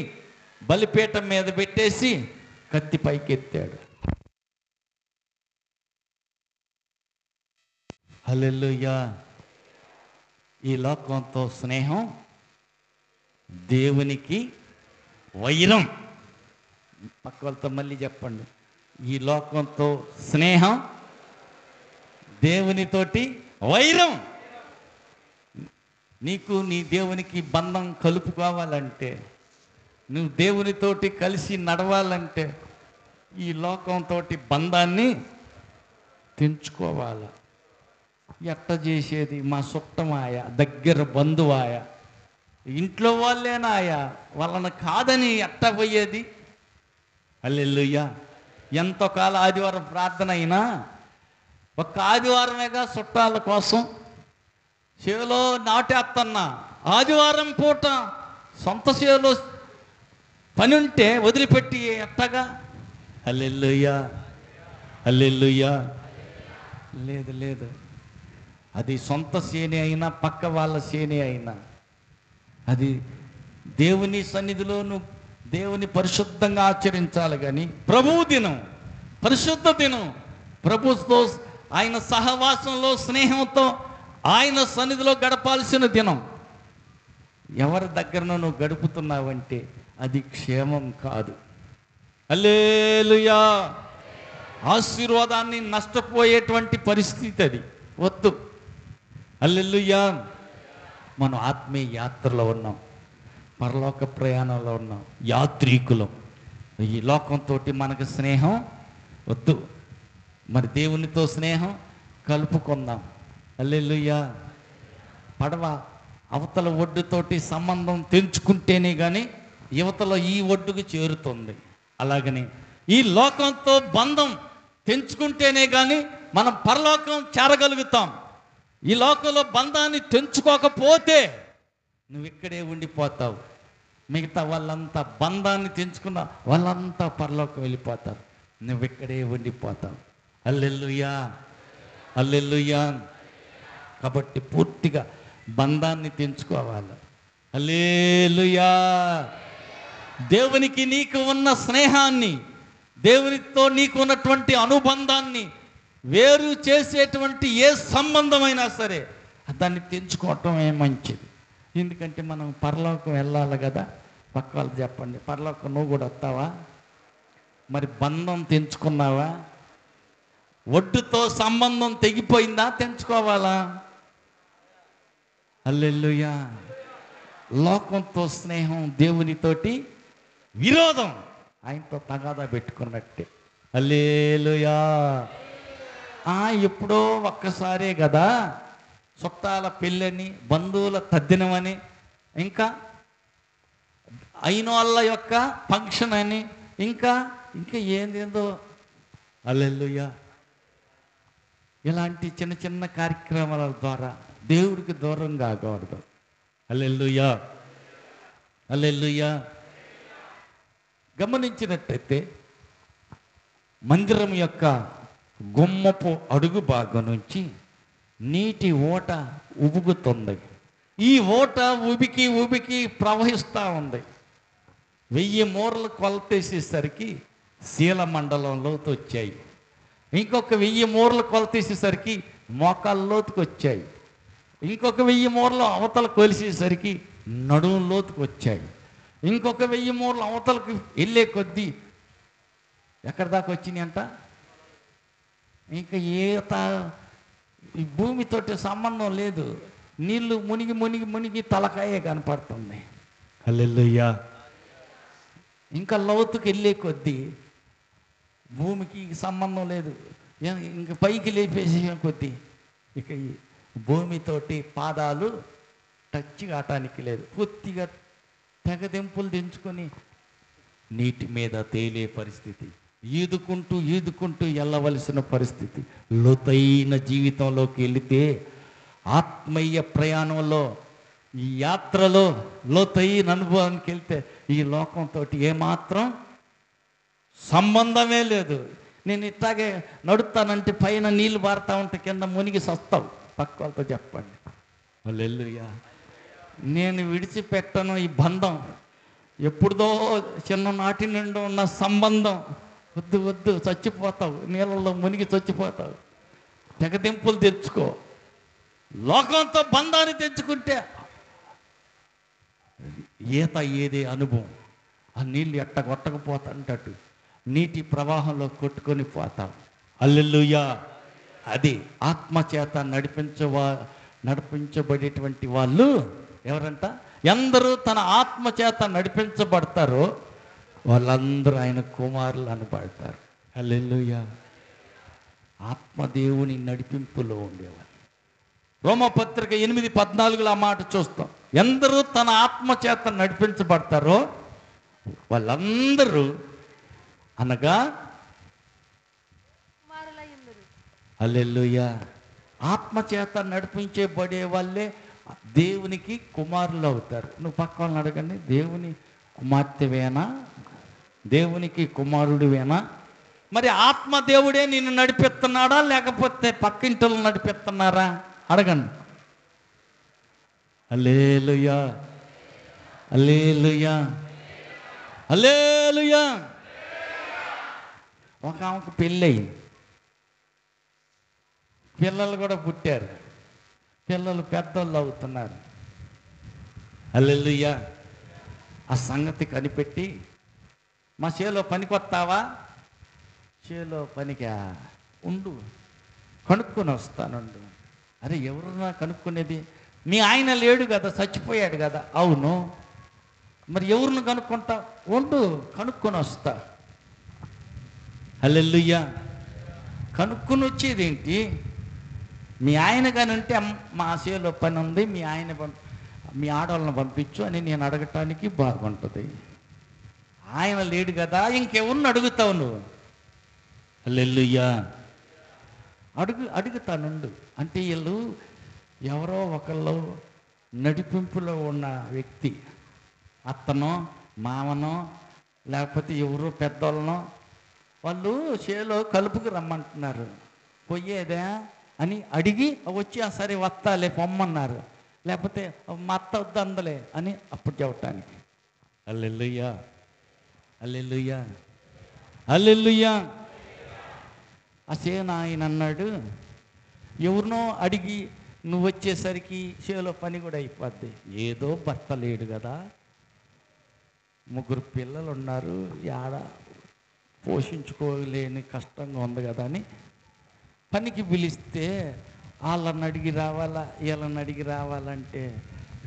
బలిపీఠం మీద పెట్టేసి కత్తి పైకెత్తాడు. హల్లెలూయా. ఈ లోకంతో స్నేహం దేవునికి వైరం. పక్క వాళ్ళతో మళ్ళీ చెప్పండి, ఈ లోకంతో స్నేహం దేవునితోటి వైరం. నీకు నీ దేవునికి బంధం కలుపుకోవాలంటే, నువ్వు దేవునితోటి కలిసి నడవాలంటే ఈ లోకంతో బంధాన్ని తెంచుకోవాలి. ఎట్ట చేసేది? మా చుట్టమాయ, దగ్గర బంధువాయ, ఇంట్లో వాళ్ళేనాయా, వాళ్ళని కాదని ఎట్ట పోయేది? హల్లెలూయా. ఎంతో కాలం ఆదివారం ప్రార్థన అయినా ఒక్క ఆదివారమేగా చుట్టాల కోసం చేలో నాటేస్తున్నా. ఆదివారం పూట సొంత చేలో పని ఉంటే వదిలిపెట్టి ఎట్టగా? హల్లెలూయా, హల్లెలూయా. లేదు లేదు, అది సొంత సేనే అయినా పక్క వాళ్ళ సేనే అయినా, అది దేవుని సన్నిధిలో నువ్వు దేవుని పరిశుద్ధంగా ఆచరించాలి. కానీ ప్రభువు దినం, పరిశుద్ధ దినం, ప్రభుతో ఆయన సహవాసంలో స్నేహంతో ఆయన సన్నిధిలో గడపాల్సిన దినం. ఎవరి దగ్గరనో నువ్వు గడుపుతున్నావంటే అది క్షేమం కాదు. హల్లెలూయా. ఆశీర్వాదాన్ని నష్టపోయేటువంటి పరిస్థితి అది వద్దు. హల్లెలూయా. మనం ఆత్మీయ యాత్రలో ఉన్నాం, పరలోక ప్రయాణంలో ఉన్నాం, యాత్రికులం. ఈ లోకంతో మనకు స్నేహం వద్దు. మరి దేవునితో స్నేహం కలుపుకుందాం. హల్లెలూయా. పడవ అవతల ఒడ్డుతోటి సంబంధం తెంచుకుంటేనే కానీ యువతలో ఈ ఒడ్డుకు చేరుతుంది. అలాగని ఈ లోకంతో బంధం తెంచుకుంటేనే కానీ మనం పరలోకం చేరగలుగుతాం. ఈ లోకంలో బంధాన్ని తెంచుకోకపోతే నువ్వు ఇక్కడే ఉండిపోతావు. మిగతా వాళ్ళంతా బంధాన్ని తెంచుకున్న వాళ్ళంతా పరలోకం వెళ్ళిపోతారు, నువ్వు ఇక్కడే ఉండిపోతావు. హల్లెలూయా, హల్లెలూయా. కాబట్టి పూర్తిగా బంధాన్ని తెంచుకోవాలి. హల్లెలూయా. దేవునికి నీకు ఉన్న స్నేహాన్ని, దేవునితో నీకు ఉన్నటువంటి అనుబంధాన్ని వేరు చేసేటువంటి ఏ సంబంధమైనా సరే దాన్ని తెంచుకోవటమే మంచిది. ఎందుకంటే మనం పరలోకం వెళ్ళాలి కదా. పక్క వాళ్ళు చెప్పండి, పరలోకం నువ్వు కూడా వస్తావా? మరి బంధం తెంచుకున్నావా? ఒడ్డుతో సంబంధం తెగిపోయిందా? తెంచుకోవాలా? హల్లెలూయా. లోకంతో స్నేహం దేవునితోటి విరోధం, ఆయనతో తగాదా పెట్టుకున్నట్టే. హల్లెలూయా. ఎప్పుడో ఒక్కసారే కదా చుట్టాల పెళ్ళని, బంధువుల తద్దినమని, ఇంకా అయిన వాళ్ళ యొక్క ఫంక్షన్ అని, ఇంకా ఏందేందో. హల్లెలూయా. ఇలాంటి చిన్న చిన్న కార్యక్రమాల ద్వారా దేవుడికి దూరం కాకూడదు. హల్లెలూయా, హల్లెలూయా. గమనించినట్టయితే మందిరం యొక్క గుమ్మపు అడుగు భాగం నుంచి నీటి ఓట ఉబుకుతుంది. ఈ ఓట ఉబికి ఉబికి ప్రవహిస్తూ ఉంది. 1000 మూరలు కొలతేసేసరికి శీలమండలం లోతు వచ్చాయి. ఇంకొక 1000 మూరలు కొలతేసేసరికి మోకాళ్ళ లోతుకు వచ్చాయి. ఇంకొక 1000 మూరలు అవతల కొలిసేసరికి నడుము లోతుకు వచ్చాయి. ఇంకొక 1000 మూరలు అవతలకు వెళ్ళే కొద్దీ ఎక్కడి దాకా వచ్చినాయి అంట. ఇంకా ఈ భూమితోటి సంబంధం లేదు. నీళ్లు మునిగి మునిగి మునిగి తలకాయే కనపడుతుంది. హల్లెలూయా. ఇంకా లోతుకి వెళ్ళే కొద్దీ భూమికి సంబంధం లేదు. ఇంక పైకి లేపేసే కొద్దీ ఇక ఈ భూమితోటి పాదాలు టచ్ కావటానికి లేదు. పూర్తిగా తెగదెంపులు దించుకొని నీటి మీద తేలే పరిస్థితి, ఈదుకుంటూ ఈదుకుంటూ వెళ్ళవలసిన పరిస్థితి. లోతైన జీవితంలోకి వెళితే, ఆత్మీయ ప్రయాణంలో, ఈ యాత్రలో లోతైన అనుభవానికి వెళ్తే ఈ లోకంతో ఏమాత్రం సంబంధమే లేదు. నేను ఇట్లాగే నడుస్తానంటే పైన నీళ్ళు పారుతూ ఉంటే కింద మునిగి సస్తావు. పక్క వాళ్ళతో చెప్పండి. హల్లెలూయా. నేను విడిచిపెట్టను ఈ బంధం. ఎప్పుడుదో చిన్ననాటి నుండి ఉన్న సంబంధం. వద్దు వద్దు, చచ్చిపోతావు, నీళ్ళల్లో మునిగి చచ్చిపోతావు. తెగదింపులు తెచ్చుకో. లోకంతో బంధాన్ని తెచ్చుకుంటే ఈత ఏదే అనుభవం. ఆ నీళ్ళు ఎట్ట కొట్టకపోతాంటట్టు నీటి ప్రవాహంలో కొట్టుకొని పోతావు. హల్లెలూయా. అది ఆత్మచేత నడిపించబడేటువంటి వాళ్ళు ఎవరంట? ఎందరూ తన ఆత్మచేత నడిపించబడతారో వాళ్ళందరూ ఆయన కుమారులు అనబడతారు. హల్లెలూయా. ఆత్మదేవుని నడిపింపులో ఉండేవాళ్ళు. రోమపత్రిక 8:14 ఆ మాట చూస్తాం. ఎందరూ తన ఆత్మచేత నడిపించబడతారో వాళ్ళందరూ అనగా హల్లెలూయా ఆత్మచేత నడిపించబడే వాళ్ళే దేవునికి కుమారులు అవుతారు. నువ్వు పక్క వాళ్ళని అడగండి, దేవుని కుమార్తెవేనా, దేవునికి కుమారుడివేనా? మరి ఆత్మదేవుడే నిన్ను నడిపిస్తున్నాడా లేకపోతే పక్కింటలు నడిపిస్తున్నారా? అడగండి. హల్లెలూయా, హల్లెలూయా, హల్లెలూయా. ఒక ఆమెకు పెళ్ళయింది, పిల్లలు కూడా పుట్టారు, పిల్లలు పెద్దోళ్ళు అవుతున్నారు. హల్లెలూయా. ఆ సంగతి కనిపెట్టి, మా చేలో పనికి వస్తావా? చేలో పనికా? ఉండు, కనుక్కొని వస్తానుండు. అరే ఎవరున్నా కనుక్కునేది? మీ ఆయన లేడు కదా, చచ్చిపోయాడు కదా. అవును, మరి ఎవరిని కనుక్కుంటా? ఉండు, కనుక్కొని వస్తా. హల్లెలూయా. కనుక్కొని వచ్చేదేంటి? మీ ఆయన కానీ ఉంటే మా ఆశలో పని ఉంది, మీ ఆడవాళ్ళని పంపించు అని నేను అడగటానికి బాగుంటుంది. ఆయన లేడు కదా, ఇంకెవరిని అడుగుతావు నువ్వు? హల్లెలూయా. అడుగుతానుండు అంటే వీళ్ళు ఎవరో ఒకళ్ళు నడిపింపులో ఉన్న వ్యక్తి, అత్తనో మామనో లేకపోతే ఎవరో పెద్దోళ్ళనో, వాళ్ళు చేలో కలుపుకు రమ్మంటున్నారు. పోయేదా అని అడిగి వచ్చి సరే వస్తాలే పొమ్మన్నారు, లేకపోతే మా అత్త వద్దందలే అని అప్పుడు చెప్పటానికి. హల్లెలూయా, హల్లెలూయా, హల్లెలూయా. ఆ సేన ఆయన అన్నాడు, ఎవరినో అడిగి నువ్వు వచ్చేసరికి చేలో పని కూడా అయిపోద్ది. ఏదో భర్త లేడు కదా, 3 పిల్లలు ఉన్నారు, ఆడ పోషించుకోలేని కష్టంగా ఉంది కదా అని పనికి పిలిస్తే వాళ్ళని అడిగి రావాలా వీళ్ళని అడిగి రావాలంటే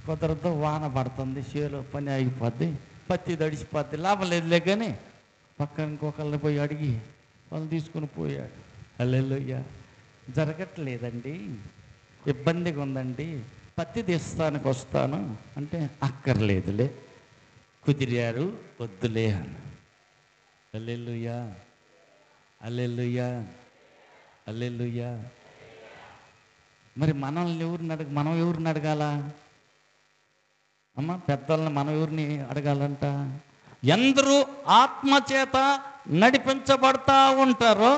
కుదరదు. వాన పడుతుంది, చేలో పని ఆగిపోద్ది, పత్తి దడిసిపోద్ది, లాభం లేదులే కానీ పక్కన ఇంకొకళ్ళని పోయి అడిగి వాళ్ళు తీసుకుని పోయాడు. హల్లెలూయా. జరగట్లేదండి, ఇబ్బందిగా ఉందండి, పత్తి తీస్తానికి వస్తాను అంటే అక్కర్లేదులే, కుదిరారు, వద్దులే అని. హల్లెలూయా, హల్లెలూయా, హల్లెలూయా. మరి మనం ఎవరిని అడగాల అమ్మ? పెద్దల్ని మనం ఎవరిని అడగాలంట? ఎందరూ ఆత్మచేత నడిపించబడతా ఉంటారో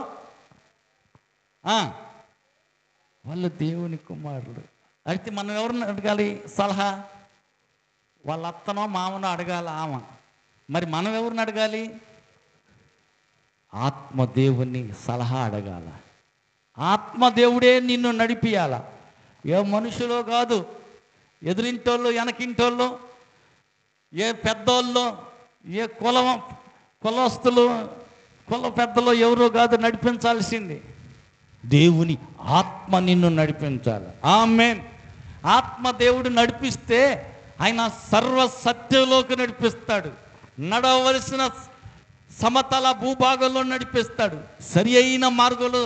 వాళ్ళు దేవుని కుమారులు. అయితే మనం ఎవరిని అడగాలి సలహా? వాళ్ళ అత్తనో మామనో అడగాల ఆమె. మరి మనం ఎవరిని అడగాలి? ఆత్మదేవుని సలహా అడగాల. ఆత్మదేవుడే నిన్ను నడిపియాల. ఏ మనుషులో కాదు, ఎదురింటోళ్ళు వెనకింటోళ్ళు ఏ పెద్దోళ్ళు, ఏ కులస్తులు, కుల పెద్దలు ఎవరో కాదు నడిపించాల్సింది, దేవుని ఆత్మ నిన్ను నడిపించాలి. ఆమేన్. ఆత్మ దేవుడు నడిపిస్తే ఆయన సర్వ సత్యంలోకి నడిపిస్తాడు. నడవలసిన సమతల భూభాగంలో నడిపిస్తాడు. సరి అయిన మార్గంలో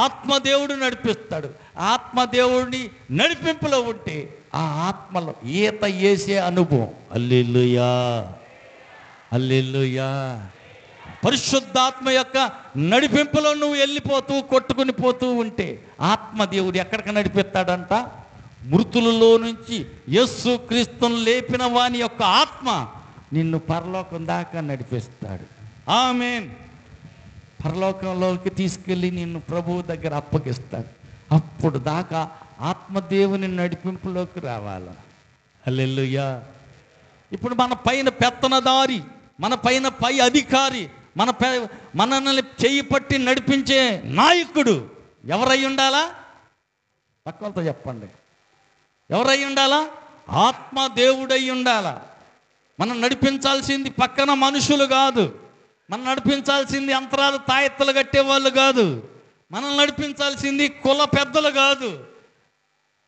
ఆత్మదేవుడు నడిపిస్తాడు. ఆత్మదేవుడిని నడిపింపులో ఉంటే ఆ ఆత్మలో ఈత వేసే అనుభవం. హల్లెలూయా, హల్లెలూయా. పరిశుద్ధాత్మ యొక్క నడిపింపులో నువ్వు వెళ్ళిపోతూ కొట్టుకుని పోతూ ఉంటే ఆత్మదేవుడు ఎక్కడికి నడిపిస్తాడంట? మృతులలో నుంచి యేసు క్రీస్తును లేపిన వాని యొక్క ఆత్మ నిన్ను పరలోకం దాకా నడిపిస్తాడు. ఆమేన్. పరలోకంలోకి తీసుకెళ్ళి నిన్ను ప్రభువు దగ్గర అప్పగిస్తాడు. అప్పుడు దాకా ఆత్మదేవుని నడిపింపులోకి రావాలి. హల్లెలూయా. ఇప్పుడు మన పైన పెత్తనదారి, మన పైన పై అధికారి, మనల్ని చెయ్యి పట్టి నడిపించే నాయకుడు ఎవరై ఉండాలా? పక్కలతో చెప్పండి, ఎవరై ఉండాలా? ఆత్మదేవుడై ఉండాలా. మనం నడిపించాల్సింది పక్కన మనుషులు కాదు, మనం నడిపించాల్సింది అంతరాలు తాయెత్తలు కట్టేవాళ్ళు కాదు, మనం నడిపించాల్సింది కుల పెద్దలు కాదు,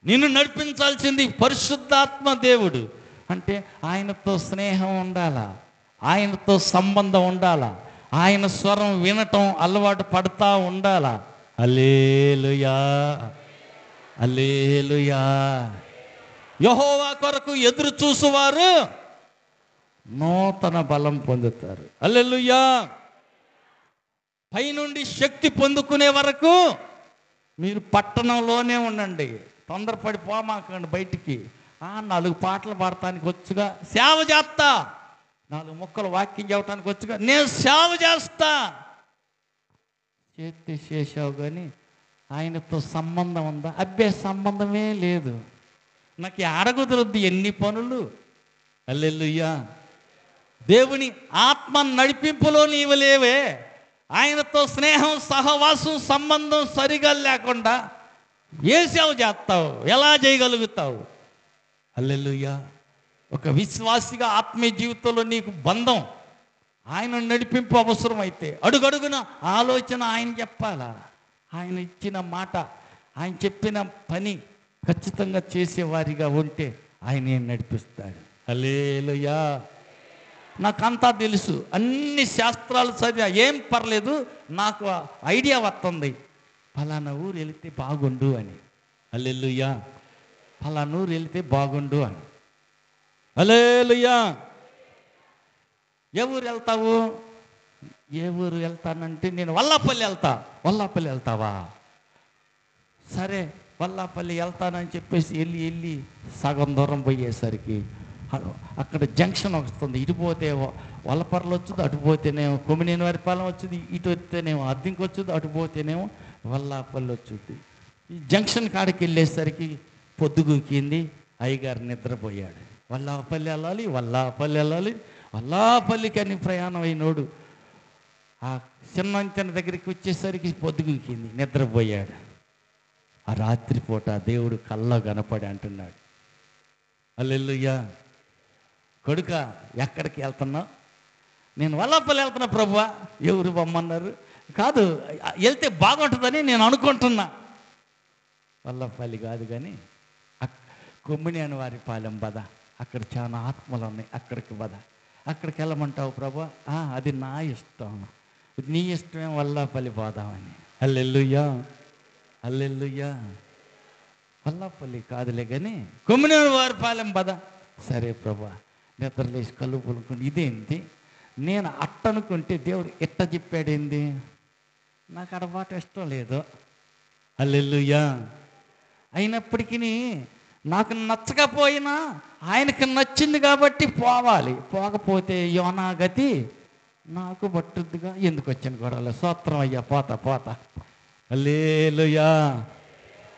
నిన్ను నడిపించాల్సింది పరిశుద్ధాత్మ దేవుడు. అంటే ఆయనతో స్నేహం ఉండాలా, ఆయనతో సంబంధం ఉండాలా, ఆయన స్వరం వినటం అలవాటు పడతా ఉండాలా. హల్లెలూయా, హల్లెలూయా. యెహోవా కొరకు ఎదురు చూసువారు నూతన బలం పొందుతారు. హల్లెలూయా. పైనుండి శక్తి పొందుకునే వరకు మీరు పట్టణంలోనే ఉండండి, తొందరపడి పోమాకండి బయటికి. 4 పాటలు పాడటానికి వచ్చుగా సేవ చేస్తా, 4 ముక్కలు వాక్యం చెప్పడానికి వచ్చుగా నేను సేవ చేస్తా. చేసావు కానీ ఆయనతో సంబంధం ఉందా? అబ్బే సంబంధమే లేదు. నాకు అడగుదరొద్దు ఎన్ని పనులు. హల్లెలూయా. దేవుని ఆత్మ నడిపింపులో నీవు లేవే, ఆయనతో స్నేహం, సహవాసం, సంబంధం సరిగా లేకుండా ఏ సేవ చేస్తావు? ఎలా చేయగలుగుతావు? హల్లెలూయా. ఒక విశ్వాసిగా ఆత్మీయ జీవితంలో నీకు బంధం, ఆయన నడిపింపు అవసరమైతే అడుగడుగున ఆలోచన ఆయన చెప్పాలా. ఆయన ఇచ్చిన మాట, ఆయన చెప్పిన పని ఖచ్చితంగా చేసేవారిగా ఉంటే ఆయన నడిపిస్తాడు. హల్లెలూయా. నాకంతా తెలుసు, అన్ని శాస్త్రాలు చదివా, ఏం పర్లేదు, నాకు ఐడియా వస్తుంది, ఫలానా ఊరు వెళితే బాగుండు అని. హల్లెలూయా. ఫలానా ఊరు వెళితే బాగుండు అని. హల్లెలూయా. ఏ ఊరు వెళ్తావు? ఏ ఊరు వెళ్తానంటే నేను వల్లాపల్లి వెళ్తా. వల్లాపల్లి వెళ్తావా? సరే వల్లాపల్లి వెళ్తానని చెప్పేసి వెళ్ళి సగం దూరం పోయేసరికి అక్కడ జంక్షన్ వస్తుంది. ఇటు పోతే వల్లపర్లు వచ్చుది, అటు పోతేనేమో కొమ్మినేని వారిపాలెం వచ్చుది, ఇటు వస్తేనేమో అద్దెంకి వచ్చుది, అటు పోతేనేమో వల్లాపల్లి వచ్చుద్ది. ఈ జంక్షన్ కాడికి వెళ్ళేసరికి పొద్దుగూకింది, అయ్యగారు నిద్రపోయాడు. వల్లాపల్లి వెళ్ళాలి, వల్లాపల్లి వెళ్ళాలి, వల్లాపల్లికి అని ప్రయాణం అయినోడు ఆ చిన్నంచన దగ్గరికి వచ్చేసరికి పొద్దుగూకింది, నిద్రపోయాడు. ఆ రాత్రిపూట దేవుడు కల్లో కనపడి అంటున్నాడు, హల్లెలూయా, కొడుక ఎక్కడికి వెళ్తున్నావు? నేను వల్లాపల్లి వెళ్తున్నా ప్రభువా. ఎవరు బొమ్మన్నారు? కాదు, వెళ్తే బాగుంటుందని నేను అనుకుంటున్నా. వల్లాపల్లి కాదు కానీ కొమ్మినేని వారి పాలెం బద, అక్కడ చాలా ఆత్మలు ఉన్నాయి, అక్కడికి బద. అక్కడికి వెళ్ళమంటావు ప్రభువా? అది నా ఇష్టం. నీ ఇష్టమే, వల్లాపల్లి పోదామని. హల్లెలూయా, హల్లెలూయా. వల్లాపల్లి కాదులే కానీ కొమ్మినేని వారి పాలెం బద. సరే ప్రభువా. నిద్రలేసి కళ్ళు పులుకుంటే ఇదేంటి, నేను అట్టనుకుంటే దేవుడు ఎట్ట చెప్పాడేంది? నాకు అడబాటు ఇష్టం లేదు. హల్లెలూయా. అయినప్పటికీ నాకు నచ్చకపోయినా ఆయనకి నచ్చింది కాబట్టి పోవాలి. పోకపోతే యోనాగతి నాకు పట్టుద్దిగా. ఎందుకు వచ్చాను గొడవలు? స్తోత్రం అయ్యా, పోతా. హల్లెలూయా,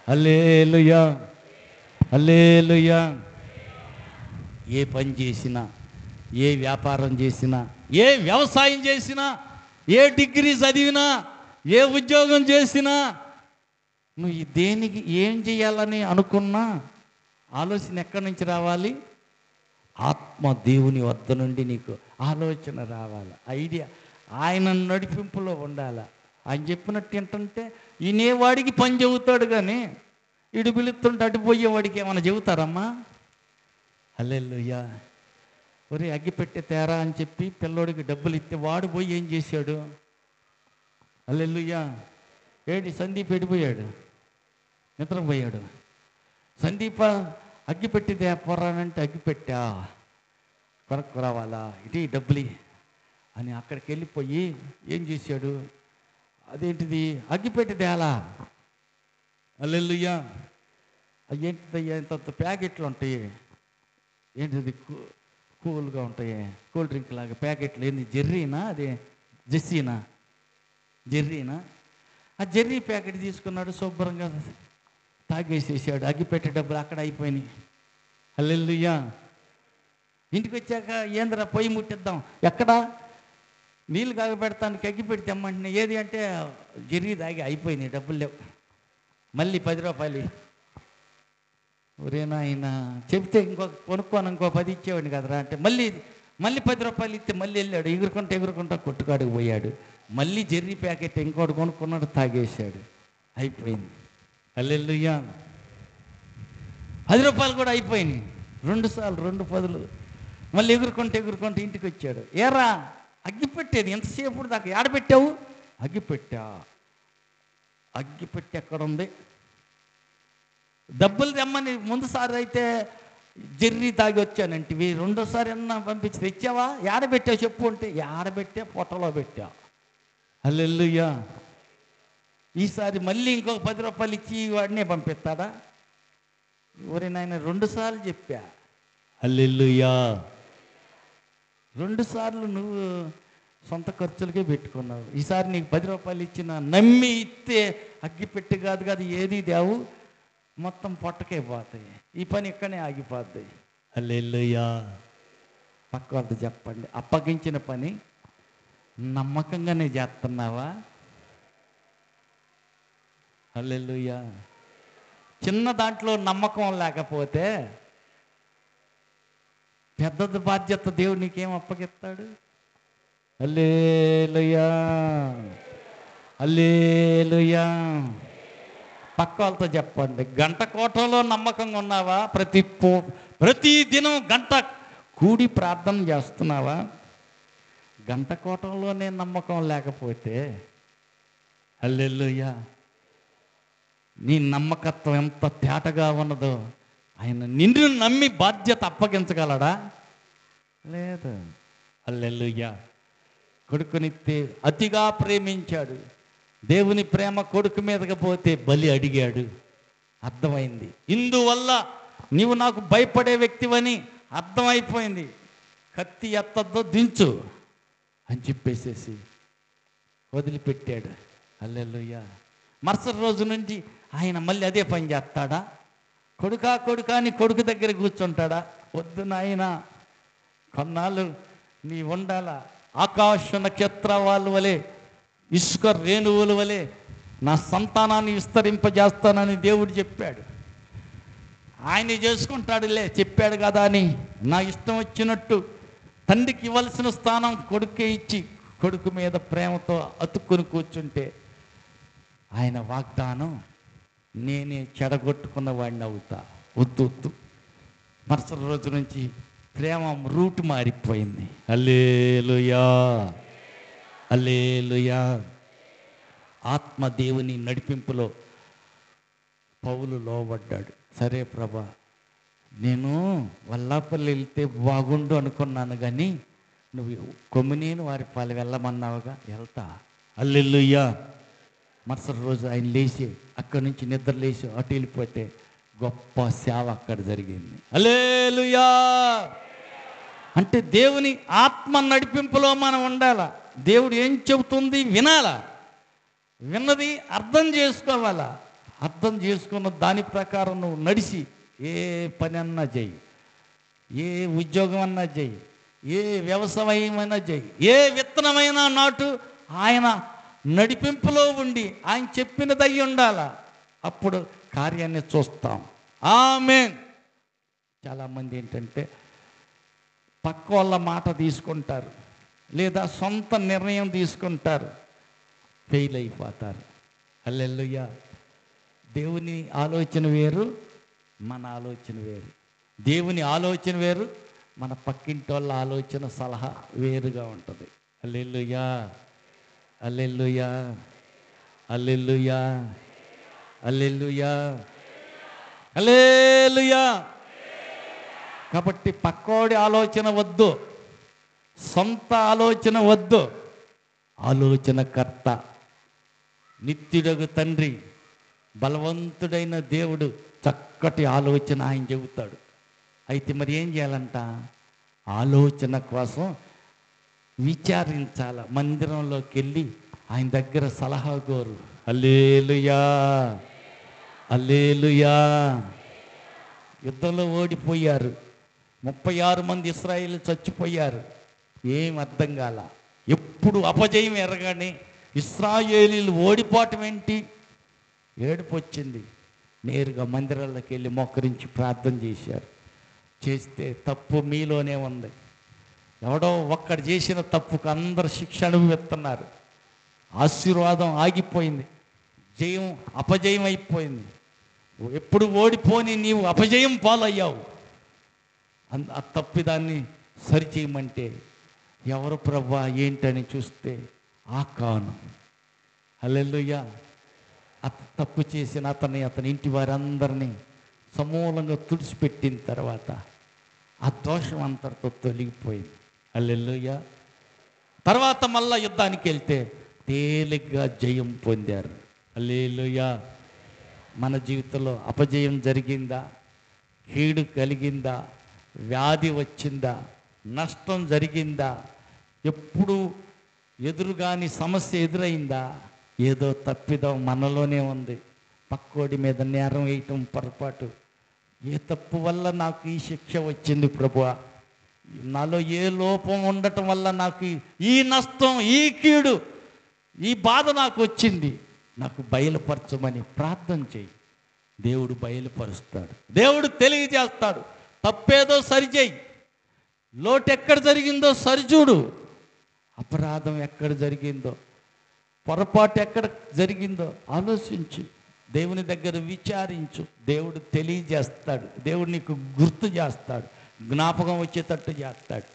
హల్లెలూయా, హల్లెలూయా. ఏ పని చేసినా, ఏ వ్యాపారం చేసినా, ఏ వ్యవసాయం చేసినా, ఏ డిగ్రీ చదివినా, ఏ ఉద్యోగం చేసినా, నువ్వు దేనికి ఏం చేయాలని అనుకున్నా ఆలోచన ఎక్కడి నుంచి రావాలి? ఆత్మ దేవుని వద్ద నుండి నీకు ఆలోచన రావాలి, ఐడియా ఆయన నడిపింపులో ఉండాలి. ఆయన చెప్పినట్టు ఏంటంటే ఈనేవాడికి పని చెబుతాడు, కానీ ఇటు పిలుస్తుంటే అటు పోయేవాడికి ఏమైనా చెబుతారమ్మా? హల్లెలూయా. ఒరే అగ్గిపెట్టె తేరా అని చెప్పి పిల్లోడికి డబ్బులు ఇస్తే వాడు పోయి ఏం చేశాడు? హల్లెలూయా. సందీప్ ఎడిపోయాడు, నిద్రపోయాడు. సందీప అగ్గిపెట్టి పోరానంటే అగ్గిపెట్టా కొరకు రావాలా, ఇది డబ్బులు అని అక్కడికి వెళ్ళిపోయి ఏం చేశాడు? అదేంటిది అగ్గిపెట్టి తేలా. హల్లెలూయా. ఏంటిదయ్యా ఇంత ప్యాకెట్లు ఉంటాయి, ఏంటిది కూల్గా ఉంటాయి, కూల్ డ్రింక్ లాగా ప్యాకెట్లు, ఏంది జెర్రీనా, అదే జెస్సీనా, జెర్రీనా? ఆ జెర్రీ ప్యాకెట్ తీసుకున్నాడు, శుభ్రంగా తాగేసేసాడు. అగ్గిపెట్టే డబ్బులు అక్కడ అయిపోయినాయి. హల్లెలూయా. ఇంటికి వచ్చాక ఏంద్రా పొయ్యి ముట్టిద్దాం, ఎక్కడా నీళ్ళు కాగబెడతానికి అగ్గిపెట్టి తెమ్మంటున్నా, ఏది అంటే జెర్రీ తాగి అయిపోయినాయి, డబ్బులు లేవు, మళ్ళీ 10 రూపాయలు. ఒరేనా ఆయన చెప్తే కొనుక్కోను ఇంకో 10 ఇచ్చేవాడిని కదరా అంటే మళ్ళీ 10 రూపాయలు ఇస్తే మళ్ళీ వెళ్ళాడు, ఎగురుకుంటా కొట్టుకాడికి పోయాడు. మళ్ళీ జెర్రీ ప్యాకెట్ ఇంకోటి కొనుక్కున్నాడు, తాగేశాడు, అయిపోయింది. హల్లెలూయా. 10 రూపాయలు కూడా అయిపోయినాయి, 2 సార్లు 2 10. మళ్ళీ ఎగురుకుంటూ ఇంటికి వచ్చాడు. ఏరా అగ్గిపెట్టేది ఎంతసేపు దాకా ఆడబెట్టావు? అగ్గిపెట్టి ఎక్కడ ఉంది? డబ్బులు తెమ్మని ముందుసారి అయితే జెర్రీ తాగి వచ్చానంటివి, రెండోసారి అన్నా పంపించి తెచ్చావా? ఏడబెట్టావు చెప్పు అంటే ఏడబెట్టా, పొట్టలో పెట్టా. హల్లెలూయా. ఈసారి మళ్ళీ ఇంకొక 10 రూపాయలు ఇచ్చి వాడినే పంపిస్తాడా? ఊరి నాయన 2 సార్లు చెప్పా. హల్లెలూయా. 2 సార్లు నువ్వు సొంత ఖర్చులకే పెట్టుకున్నావు. ఈసారి నీకు 10 రూపాయలు ఇచ్చిన నమ్మి ఇస్తే అగ్గిపెట్టి కాదు ఏది దేవు, మొత్తం పొట్టకే పోతాయి, ఈ పని ఇక్కడనే ఆగిపోద్ది. హల్లెలూయా. పక్క వద్ద చెప్పండి, అప్పగించిన పని నమ్మకంగానే చేస్తున్నావా? హల్లెలూయా. చిన్న దాంట్లో నమ్మకం లేకపోతే పెద్దది బాధ్యత దేవుడు నీకేం అప్పగిస్తాడు? హల్లెలూయా. హల్లెలూయా. పక్క వాళ్ళతో చెప్పండి, గంట కోటలో నమ్మకంగా ఉన్నావా? ప్రతి దినం గంట కూడి ప్రార్థన చేస్తున్నావా? గంట కోటంలోనే నమ్మకం లేకపోతే హల్లెలూయా, నీ నమ్మకత్వం ఎంత తేటగా ఉన్నదో. ఆయన నిన్ను నమ్మి బాధ్యత అప్పగించగలడా? లేదు. హల్లెలూయా. కొడుకునిస్తే అతిగా ప్రేమించాడు. దేవుని ప్రేమ కొడుకు మీదకి పోతే బలి అడిగాడు. అర్థమైంది. ఇందువల్ల నీవు నాకు భయపడే వ్యక్తివని అర్థమైపోయింది. కత్తి ఎత్తద్దో దించు అని చెప్పేసేసి వదిలిపెట్టాడు. హల్లెలూయా. మరుసటి రోజు నుంచి ఆయన మళ్ళీ అదే పని చేస్తాడా? కొడుకా అని కొడుకు దగ్గర కూర్చుంటాడా? వద్దు నాయన, కొన్నాళ్ళు నీ ఉండాలా, ఆకాశ నక్షత్రాల వలె, ఇసుక రేణువుల వలె నా సంతానాన్ని విస్తరింపజేస్తానని దేవుడు చెప్పాడు. ఆయన చేసుకుంటాడులే, చెప్పాడు కదా అని నా ఇష్టం వచ్చినట్టు తండ్రికి ఇవ్వాల్సిన స్థానం కొడుకే ఇచ్చి కొడుకు మీద ప్రేమతో అతుక్కుని కూర్చుంటే ఆయన వాగ్దానం నేనే చెడగొట్టుకున్న వాడిని అవుతా. వద్దు. మరుసటి రోజు నుంచి ప్రేమ రూట్ మారిపోయింది. హల్లెలూయా. హల్లెలూయా. ఆత్మదేవుని నడిపింపులో పౌలు లోబడ్డాడు. సరే ప్రభా, నేను వల్లాపల్లి వెళ్తే బాగుండు అనుకున్నాను, కానీ నువ్వు కొమ్మినేని వారిపాలె వెళ్ళమన్నావుగా, వెళ్తా. హల్లెలూయా. మరుసటి రోజు ఆయన లేచి అక్కడి నుంచి నిద్ర లేచి అటు వెళ్ళిపోతే గొప్ప సేవ అక్కడ జరిగింది. హల్లెలూయా. అంటే దేవుని ఆత్మ నడిపింపులో మనం ఉండాలా. దేవుడు ఏం చెబుతుంది వినాలా, విన్నది అర్థం చేసుకోవాలా. అర్థం చేసుకున్న దాని ప్రకారం నువ్వు నడిచి ఏ పని అన్నా చెయ్యి, ఏ ఉద్యోగం అన్నా చెయ్యి, ఏ వ్యవసాయం అయినా చెయ్యి, ఏ విత్తనమైనా నాటు. ఆయన నడిపింపులో ఉండి ఆయన చెప్పినదై ఉండాలా, అప్పుడు కార్యాన్ని చూస్తాం. ఆమేన్. చాలామంది ఏంటంటే పక్క వాళ్ళ మాట తీసుకుంటారు, లేదా సొంత నిర్ణయం తీసుకుంటారు, ఫెయిల్ అయిపోతారు. హల్లెలూయా. దేవుని ఆలోచన వేరు, మన ఆలోచన వేరు. దేవుని ఆలోచన వేరు, మన పక్కింటి వాళ్ళ ఆలోచన సలహా వేరుగా ఉంటుంది. హల్లెలూయా, హల్లెలూయా, హల్లెలూయా, హల్లెలూయా, హల్లెలూయా. కాబట్టి పక్కోడి ఆలోచన వద్దు, సొంత ఆలోచన వద్దు. ఆలోచనకర్త, నిత్యుడగు తండ్రి, బలవంతుడైన దేవుడు చక్కటి ఆలోచన ఆయన చెబుతాడు. అయితే మరి ఏం చేయాలంట? ఆలోచన కోసం విచారించాల. మందిరంలోకి వెళ్ళి ఆయన దగ్గర సలహా కోరు. హల్లెలూయా, హల్లెలూయా. యుద్ధంలో ఓడిపోయారు, 36 మంది ఇశ్రాయేలు చచ్చిపోయారు. ఏం అర్థం కాల. ఎప్పుడు అపజయం ఎరగానే ఇశ్రాయేలీలు ఓడిపోవటం ఏంటి? ఏడుపు వచ్చింది. నేరుగా మందిరాల్లోకి వెళ్ళి మోకరించి ప్రార్థన చేశారు. చేస్తే తప్పు మీలోనే ఉంది. ఎవడో ఒక్కడు చేసిన తప్పుకు అందరు శిక్ష అనుభవిస్తున్నారు. ఆశీర్వాదం ఆగిపోయింది, జయం అపజయం అయిపోయింది. ఎప్పుడు ఓడిపోని నీవు అపజయం పాలయ్యావు. ఆ తప్పిదాన్ని సరిచేయమంటే ఎవరు ప్రభువా ఏంటని చూస్తే ఆకాను. హల్లెలూయా. తప్పు చేసిన అతని ఇంటి వారందరినీ సమూలంగా తుడిచిపెట్టిన తర్వాత ఆ దోషం అంతటితో తొలగిపోయింది. హల్లెలూయా. తర్వాత మళ్ళా యుద్ధానికి వెళ్తే తేలిగ్గా జయం పొందారు. హల్లెలూయా. మన జీవితంలో అపజయం జరిగిందా? కీడు కలిగిందా? వ్యాధి వచ్చిందా? నష్టం జరిగిందా? ఎప్పుడు ఎదురుగాని సమస్య ఎదురైందా? ఏదో తప్పిదం మనలోనే ఉంది. పక్కోడి మీద నేరం వేయటం పొరపాటు. ఏ తప్పు వల్ల నాకు ఈ శిక్ష వచ్చింది ప్రభువా? నాలో ఏ లోపం ఉండటం వల్ల నాకు ఈ నష్టం, ఈ కీడు, ఈ బాధ నాకు వచ్చింది, నాకు బయలుపరచమని ప్రార్థన చేయి. దేవుడు బయలుపరుస్తాడు, దేవుడు తెలియజేస్తాడు. తప్పేదో సరిచేయి, లోటు ఎక్కడ జరిగిందో సరిచూడు, అపరాధం ఎక్కడ జరిగిందో, పొరపాటు ఎక్కడ జరిగిందో ఆలోచించు, దేవుని దగ్గర విచారించు. దేవుడు తెలియజేస్తాడు, దేవుడు నీకు గుర్తు చేస్తాడు, జ్ఞాపకం వచ్చేటట్టు చేస్తాడు.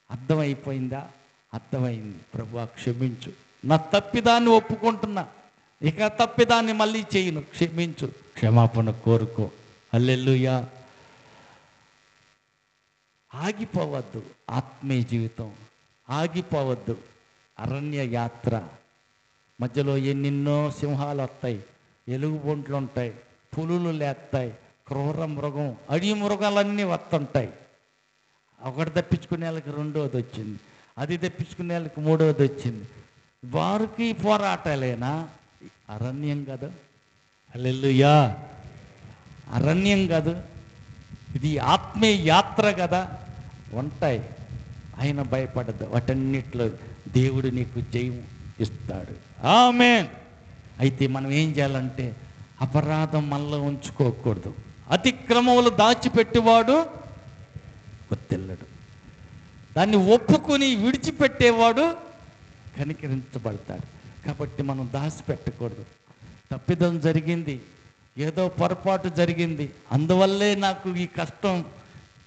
అర్థమైపోయిందా? అర్థమైంది. ప్రభువా క్షమించు, నా తప్పిదాన్ని ఒప్పుకుంటున్నా, ఇక తప్పిదాన్ని మళ్ళీ చేయను, క్షమించు, క్షమాపణ కోరుకో. హల్లెలూయా. ఆగిపోవద్దు. ఆత్మీయ జీవితం ఆగిపోవద్దు. అరణ్య యాత్ర మధ్యలో ఎన్నెన్నో సింహాలు వస్తాయి, ఎలుగుబంట్లు ఉంటాయి, పులులు లేస్తాయి, క్రూర మృగం, అడవి మృగాలన్నీ వస్తుంటాయి. ఒకటి తప్పించుకునే వాళ్ళకి రెండోది వచ్చింది, అది తప్పించుకునే వాళ్ళకి మూడోది వచ్చింది. వారికి పోరాటాలేనా? అరణ్యం కదా. హల్లెలూయా. అరణ్యం కాదు, ఇది ఆత్మీయ యాత్ర కదా. ఉంటాయి, ఆయన భయపడద్దు. వాటన్నిటిలో దేవుడు నీకు జయం ఇస్తాడు. ఆమేన్. అయితే మనం ఏం చేయాలంటే అపరాధం మనలో ఉంచుకోకూడదు. అతిక్రమములు దాచిపెట్టేవాడు వర్ధిల్లడు, దాన్ని ఒప్పుకొని విడిచిపెట్టేవాడు కనికరించబడతాడు. కాబట్టి మనం దాచిపెట్టకూడదు. తప్పిదం జరిగింది, ఏదో పొరపాటు జరిగింది, అందువల్లే నాకు ఈ కష్టం,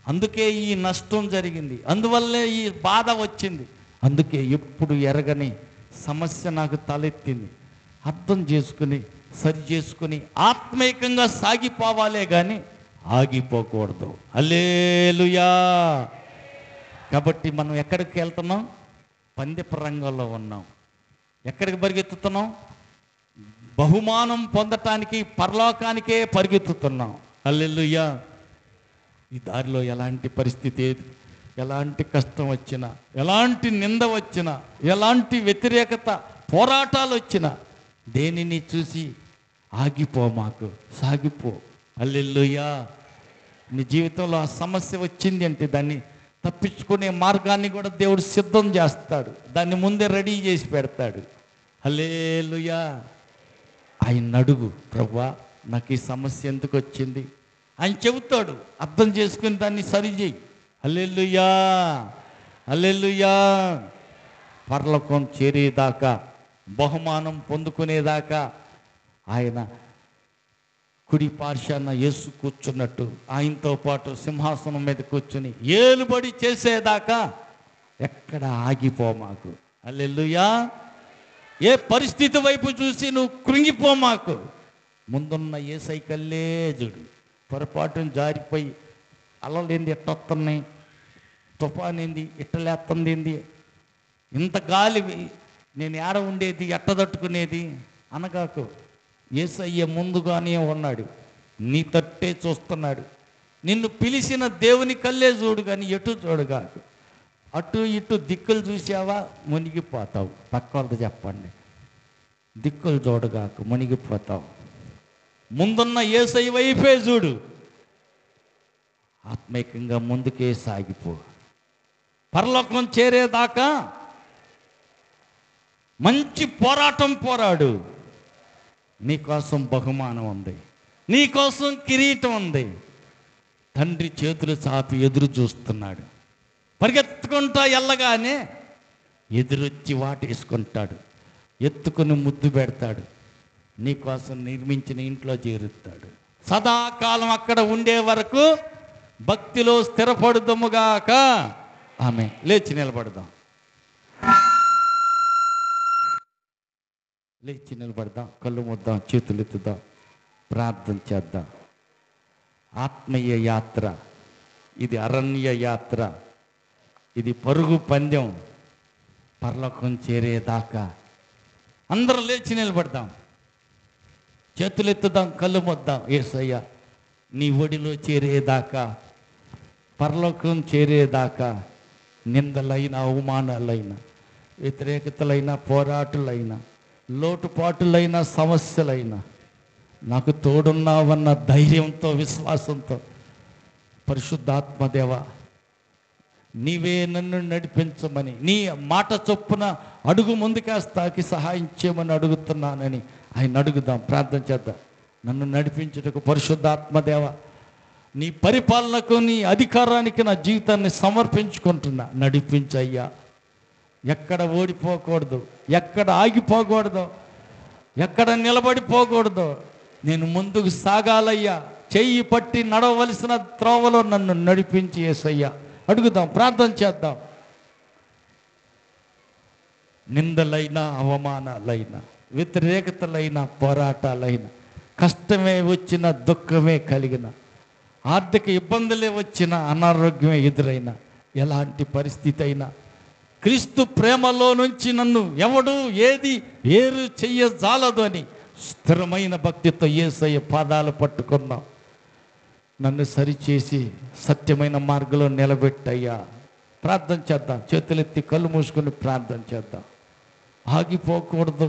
అందుకే ఈ నష్టం జరిగింది, అందువల్లే ఈ బాధ వచ్చింది, అందుకే ఎప్పుడు ఎరగని సమస్య నాకు తలెత్తింది. అర్థం చేసుకుని సరి చేసుకుని ఆత్మీయంగా సాగిపోవాలే కానీ ఆగిపోకూడదు. హల్లెలూయా. కాబట్టి మనం ఎక్కడికి వెళ్తున్నాం? పందెపు రంగంలో ఉన్నాం. ఎక్కడికి పరిగెత్తుతున్నాం? బహుమానం పొందటానికి, పరలోకానికే పరిగెత్తుతున్నాం. హల్లెలూయా. ఈ దారిలో ఎలాంటి పరిస్థితి, ఎలాంటి కష్టం వచ్చినా, ఎలాంటి నింద వచ్చినా, ఎలాంటి వ్యతిరేకత, పోరాటాలు వచ్చినా దేనిని చూసి ఆగిపో, మాకు సాగిపో. హల్లెలూయా. నీ జీవితంలో ఆ సమస్య వచ్చింది అంటే దాన్ని తప్పించుకునే మార్గాన్ని కూడా దేవుడు సిద్ధం చేస్తాడు, దాన్ని ముందే రెడీ చేసి పెడతాడు. హల్లెలూయా. ఆయన అడుగు, ప్రభువా నాకు ఈ సమస్య ఎందుకు వచ్చింది, ఆయన చెబుతాడు. అర్థం చేసుకుని దాన్ని సరిచేయి. హల్లెలూయా, హల్లెలూయా. పరలోకం చేరేదాకా, బహుమానం పొందుకునేదాకా ఆయన కుడి పార్శ్వాన యేసు కూర్చున్నట్టు ఆయనతో పాటు సింహాసనం మీద కూర్చుని ఏలుబడి చేసేదాకా ఎక్కడ ఆగిపోమాకు. హల్లెలూయా. ఏ పరిస్థితి వైపు చూసి నువ్వు కృంగిపోమాకు. ముందున్న ఏ సైకిల్లే చూడు. పొరపాటును జారిపోయి అలలేంది ఎట్టొస్తున్నాయి, తుఫానేంది ఇట్టలేస్తుంది, ఇంత గాలి నేను ఏడ ఉండేది, ఎట్ట తట్టుకునేది అనగాకు. యేసయ్య ముందుగానే ఉన్నాడు, నీ తట్టే చూస్తున్నాడు. నిన్ను పిలిచిన దేవుని కల్లే చూడు, కానీ ఎటు చూడగాకు. అటు ఇటు దిక్కులు చూసావా మునిగిపోతావు. పక్కవాళ్ళతో చెప్పండి, దిక్కులు చూడగాకు, మునిగిపోతావు. ముందున్న యేసయ్య వైపే చూడు, ఆత్మీయంగా ముందుకే సాగిపో. పరలోకం చేరేదాకా మంచి పోరాటం పోరాడు. నీకోసం బహుమానం ఉంది, నీకోసం కిరీటం ఉంది. తండ్రి చేతులు చాపి ఎదురు చూస్తున్నాడు. పరిగెత్తుకుంటా వెళ్ళగానే ఎదురొచ్చి వాటేసుకుంటాడు, ఎత్తుకుని ముద్దు పెడతాడు, నీకోసం నిర్మించిన ఇంట్లో చేరుతాడు. సదాకాలం అక్కడ ఉండే వరకు భక్తిలో స్థిరపడుదముగాక. ఆమె లేచి నిలబడదాం, లేచి నిలబడదాం, కళ్ళు ముద్దాం, చేతులు ఎత్తుదాం, ప్రార్థన చేద్దాం. ఆత్మీయ యాత్ర ఇది, అరణ్య యాత్ర ఇది, పరుగు పందెం. పరలోకం చేరేదాకా అందరూ లేచి నిలబడదాం, చేతులు ఎత్తుదాం, కళ్ళు ముద్దాం. యేసయ్య నీ ఒడిలో చేరేదాకా, పరలోకం చేరేదాకా నిందలైన, అవమానాలైన, వ్యతిరేకతలైన, పోరాటులైన, లోటుపాటులైన, సమస్యలైన నాకు తోడున్నావన్న ధైర్యంతో, విశ్వాసంతో పరిశుద్ధాత్మదేవ నీవే నన్ను నడిపించమని, నీ మాట చొప్పున అడుగు ముందుకేస్తాకి సహాయం చేయమని అడుగుతున్నానని ఆయన అడుగుదాం, ప్రార్థన చేద్దాం. నన్ను నడిపించుటకు పరిశుద్ధాత్మదేవ నీ పరిపాలనకు, నీ అధికారానికి నా జీవితాన్ని సమర్పించుకుంటున్నా. నడిపించయ్యా. ఎక్కడ ఓడిపోకూడదు, ఎక్కడ ఆగిపోకూడదు, ఎక్కడ నిలబడిపోకూడదు. నేను ముందుకు సాగాలయ్యా. చెయ్యి పట్టి నడవలసిన త్రోవలో నన్ను నడిపించి యేసయ్యా. అడుగుదాం, ప్రార్థన చేద్దాం. నిందలైన, అవమానాలైన, వ్యతిరేకతలైన, పోరాటాలైన, కష్టమే వచ్చిన, దుఃఖమే కలిగిన, ఆర్థిక ఇబ్బందులే వచ్చిన, అనారోగ్యమే ఎదురైన, ఎలాంటి పరిస్థితి అయినా క్రీస్తు ప్రేమలో నుంచి నన్ను ఎవడు ఏది ఏరు చెయ్యజాలదు అని స్థిరమైన భక్తితో యేసయ్య పాదాలు పట్టుకున్నాం. నన్ను సరిచేసి సత్యమైన మార్గంలో నిలబెట్టయ్యా. ప్రార్థన చేద్దాం, చేతులెత్తి కళ్ళు మూసుకొని ప్రార్థన చేద్దాం. ఆగిపోకూడదు.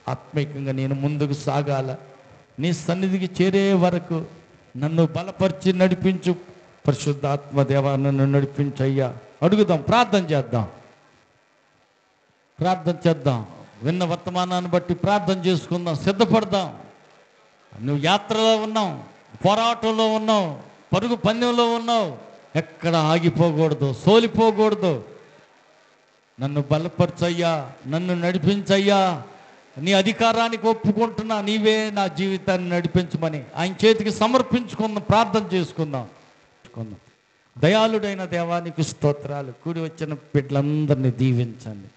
ఆత్మీయంగా నేను ముందుకు సాగాల. నీ సన్నిధికి చేరే వరకు నన్ను బలపరిచి నడిపించు. పరిశుద్ధాత్మదేవ నన్ను నడిపించయ్యా. అడుగుదాం, ప్రార్థన చేద్దాం, ప్రార్థన చేద్దాం. విన్న వర్తమానాన్ని బట్టి ప్రార్థన చేసుకుందాం, సిద్ధపడదాం. నువ్వు యాత్రలో ఉన్నావు, పోరాటంలో ఉన్నావు, పరుగు పందెంలో ఉన్నావు. ఎక్కడ ఆగిపోకూడదు, సోలిపోకూడదు. నన్ను బలపరచయ్యా, నన్ను నడిపించయ్యా. నీ అధికారానికి ఒప్పుకుంటున్నా, నీవే నా జీవితాన్ని నడిపించమని ఆయన చేతికి సమర్పించుకుందాం, ప్రార్థన చేసుకుందాం. దయాళుడైన దేవానికి స్తోత్రాలు. కూడి వచ్చిన బిడ్డలందరినీ దీవించండి.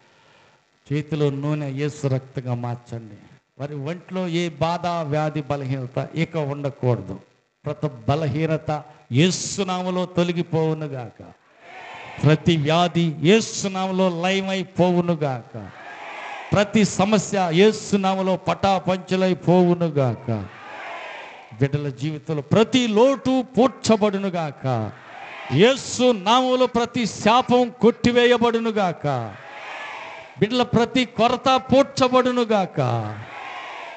చేతిలో నూనె యేసు రక్తంగా మార్చండి. వారి ఒంట్లో ఏ బాధ, వ్యాధి, బలహీనత ఇక ఉండకూడదు. ప్రతి బలహీనత యేసు నామములో తొలగిపోవునుగాక. ప్రతి వ్యాధి యేసు నామములో లయమైపోవునుగాక. ప్రతి సమస్య యేసు నామములో పటాపంచలైపోవునుగాక. బిడ్డల జీవితంలో ప్రతి లోటు పూడ్చబడునుగాక. యేసు నామములో ప్రతి శాపం కొట్టివేయబడునుగాక. బిడ్డల ప్రతి కొరత పూడ్చబడునుగాక.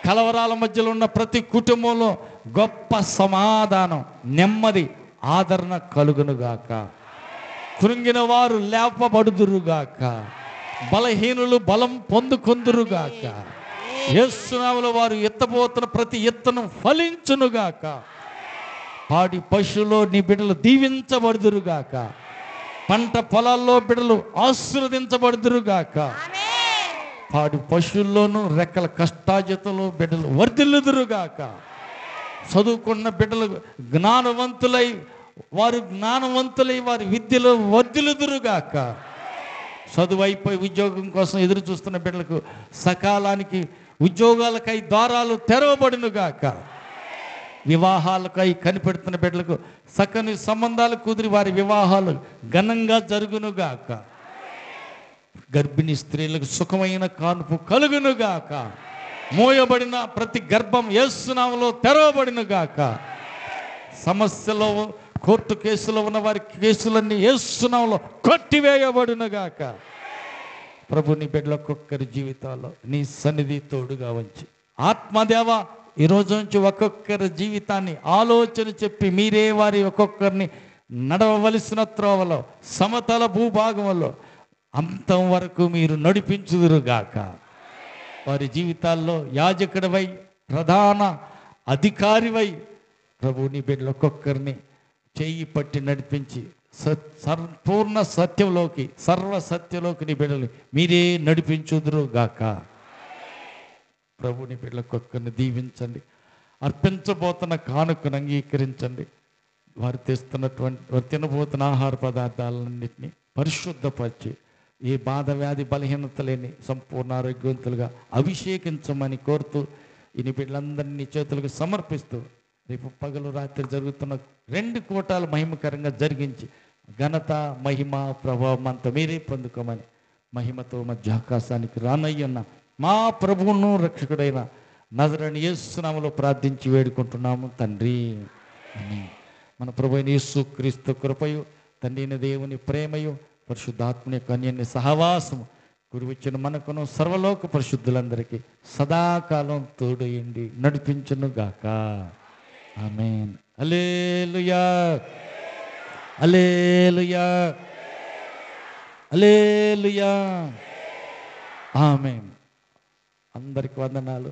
కలవరాల మధ్యలో ఉన్న ప్రతి కుటుంబంలో గొప్ప సమాధానం, నెమ్మది, ఆదరణ కలుగునుగాక. కృంగిన వారు లేపబడుదురుగాక. బలహీనులు బలం పొందుకొందురుగాక. యేసు నామములో వారు ఎత్తబోతున్న ప్రతి ఎత్తనం ఫలించునుగాక. పాడి పశువులో నీ బిడ్డలు దీవించబడుదురుగాక. పంట పొలాల్లో బిడ్డలు ఆశీర్వదించబడుదురుగాక. పాడి పశువుల్లోనూ రెక్కల కష్టాజతలో బిడ్డలు వర్ధిల్లుదురుగాక. చదువుకున్న బిడ్డలు జ్ఞానవంతులై వారి విద్యలో వర్ధిల్లుదురుగాక. చదువు అయిపోయి ఉద్యోగం కోసం ఎదురు చూస్తున్న బిడ్డలకు సకాలానికి ఉద్యోగాలకై ద్వారాలు తెరవబడునుగాక. వివాహాలకై కనిపెడుతున్న బిడ్డలకు చక్కని సంబంధాలు కుదిరి వారి వివాహాలు ఘనంగా జరుగునుగాక. గర్భిణీ స్త్రీలకు సుఖమైన కాన్పు కలుగునుగాక. మోయబడిన ప్రతి గర్భం యేసు నామములో తెరవబడునుగాక. సమస్యలో కోర్టు కేసులో ఉన్న వారి కేసులన్నీ యేసు నామములో కొట్టివేయబడునుగాక. ప్రభు నీ బిడ్డల ఒక్కొక్కరి జీవితాల్లో నీ సన్నిధి తోడుగా ఉంచి ఆత్మదేవ ఈ రోజు నుంచి ఒక్కొక్కరి జీవితాన్ని ఆలోచన చెప్పి మీరే వారి ఒక్కొక్కరిని నడవవలసిన త్రోవలో సమతల భూభాగంలో అంతం వరకు మీరు నడిపించుదురుగాక. వారి జీవితాల్లో యాజకుడివై ప్రధాన అధికారివై ప్రభు నీ బిడ్డలు ఒక్కొక్కరిని చేయి పట్టి నడిపించి సంపూర్ణ సత్యంలోకి సర్వసత్యంలోకి నీ బిడ్డలు మీరే నడిపించుదురుగాక. ప్రభు నీ బిడ్డల ఒక్కొక్కరిని దీవించండి. అర్పించబోతున్న కానుకను అంగీకరించండి. వారు వారు తినబోతున్న ఆహార పదార్థాలన్నింటినీ పరిశుద్ధపరిచి ఏ బాధ వ్యాధి బలహీనత లేని సంపూర్ణ ఆరోగ్యవంతులుగా అభిషేకించమని కోరుతూ ఈ బిడ్డలందరినీ చేతులకు సమర్పిస్తూ రేపు పగలు రాత్రి జరుగుతున్న 2 కూటాలు మహిమకరంగా జరిగించి ఘనత మహిమ ప్రభావం అంతా మీరే పొందుకోమని మహిమతో మధ్య ఆకాశానికి రానయ్యన్న మా ప్రభువును రక్షకుడైన నజరేయుని యేసు నామములో ప్రార్థించి వేడుకుంటున్నాము తండ్రి. మన ప్రభువైన యేసు క్రీస్తు కృపయు తండ్రి అయిన దేవుని ప్రేమయు పరిశుద్ధాత్మని యొక్క అన్యోన్య సహవాసము గురువిచ్చిన మనకును సర్వలోక పరిశుద్ధులందరికీ సదాకాలం తోడయండి నడిపించును గాక. ఆమేన్. హల్లెలూయా, హల్లెలూయా, హల్లెలూయా. ఆమేన్. అందరికి వందనాలు.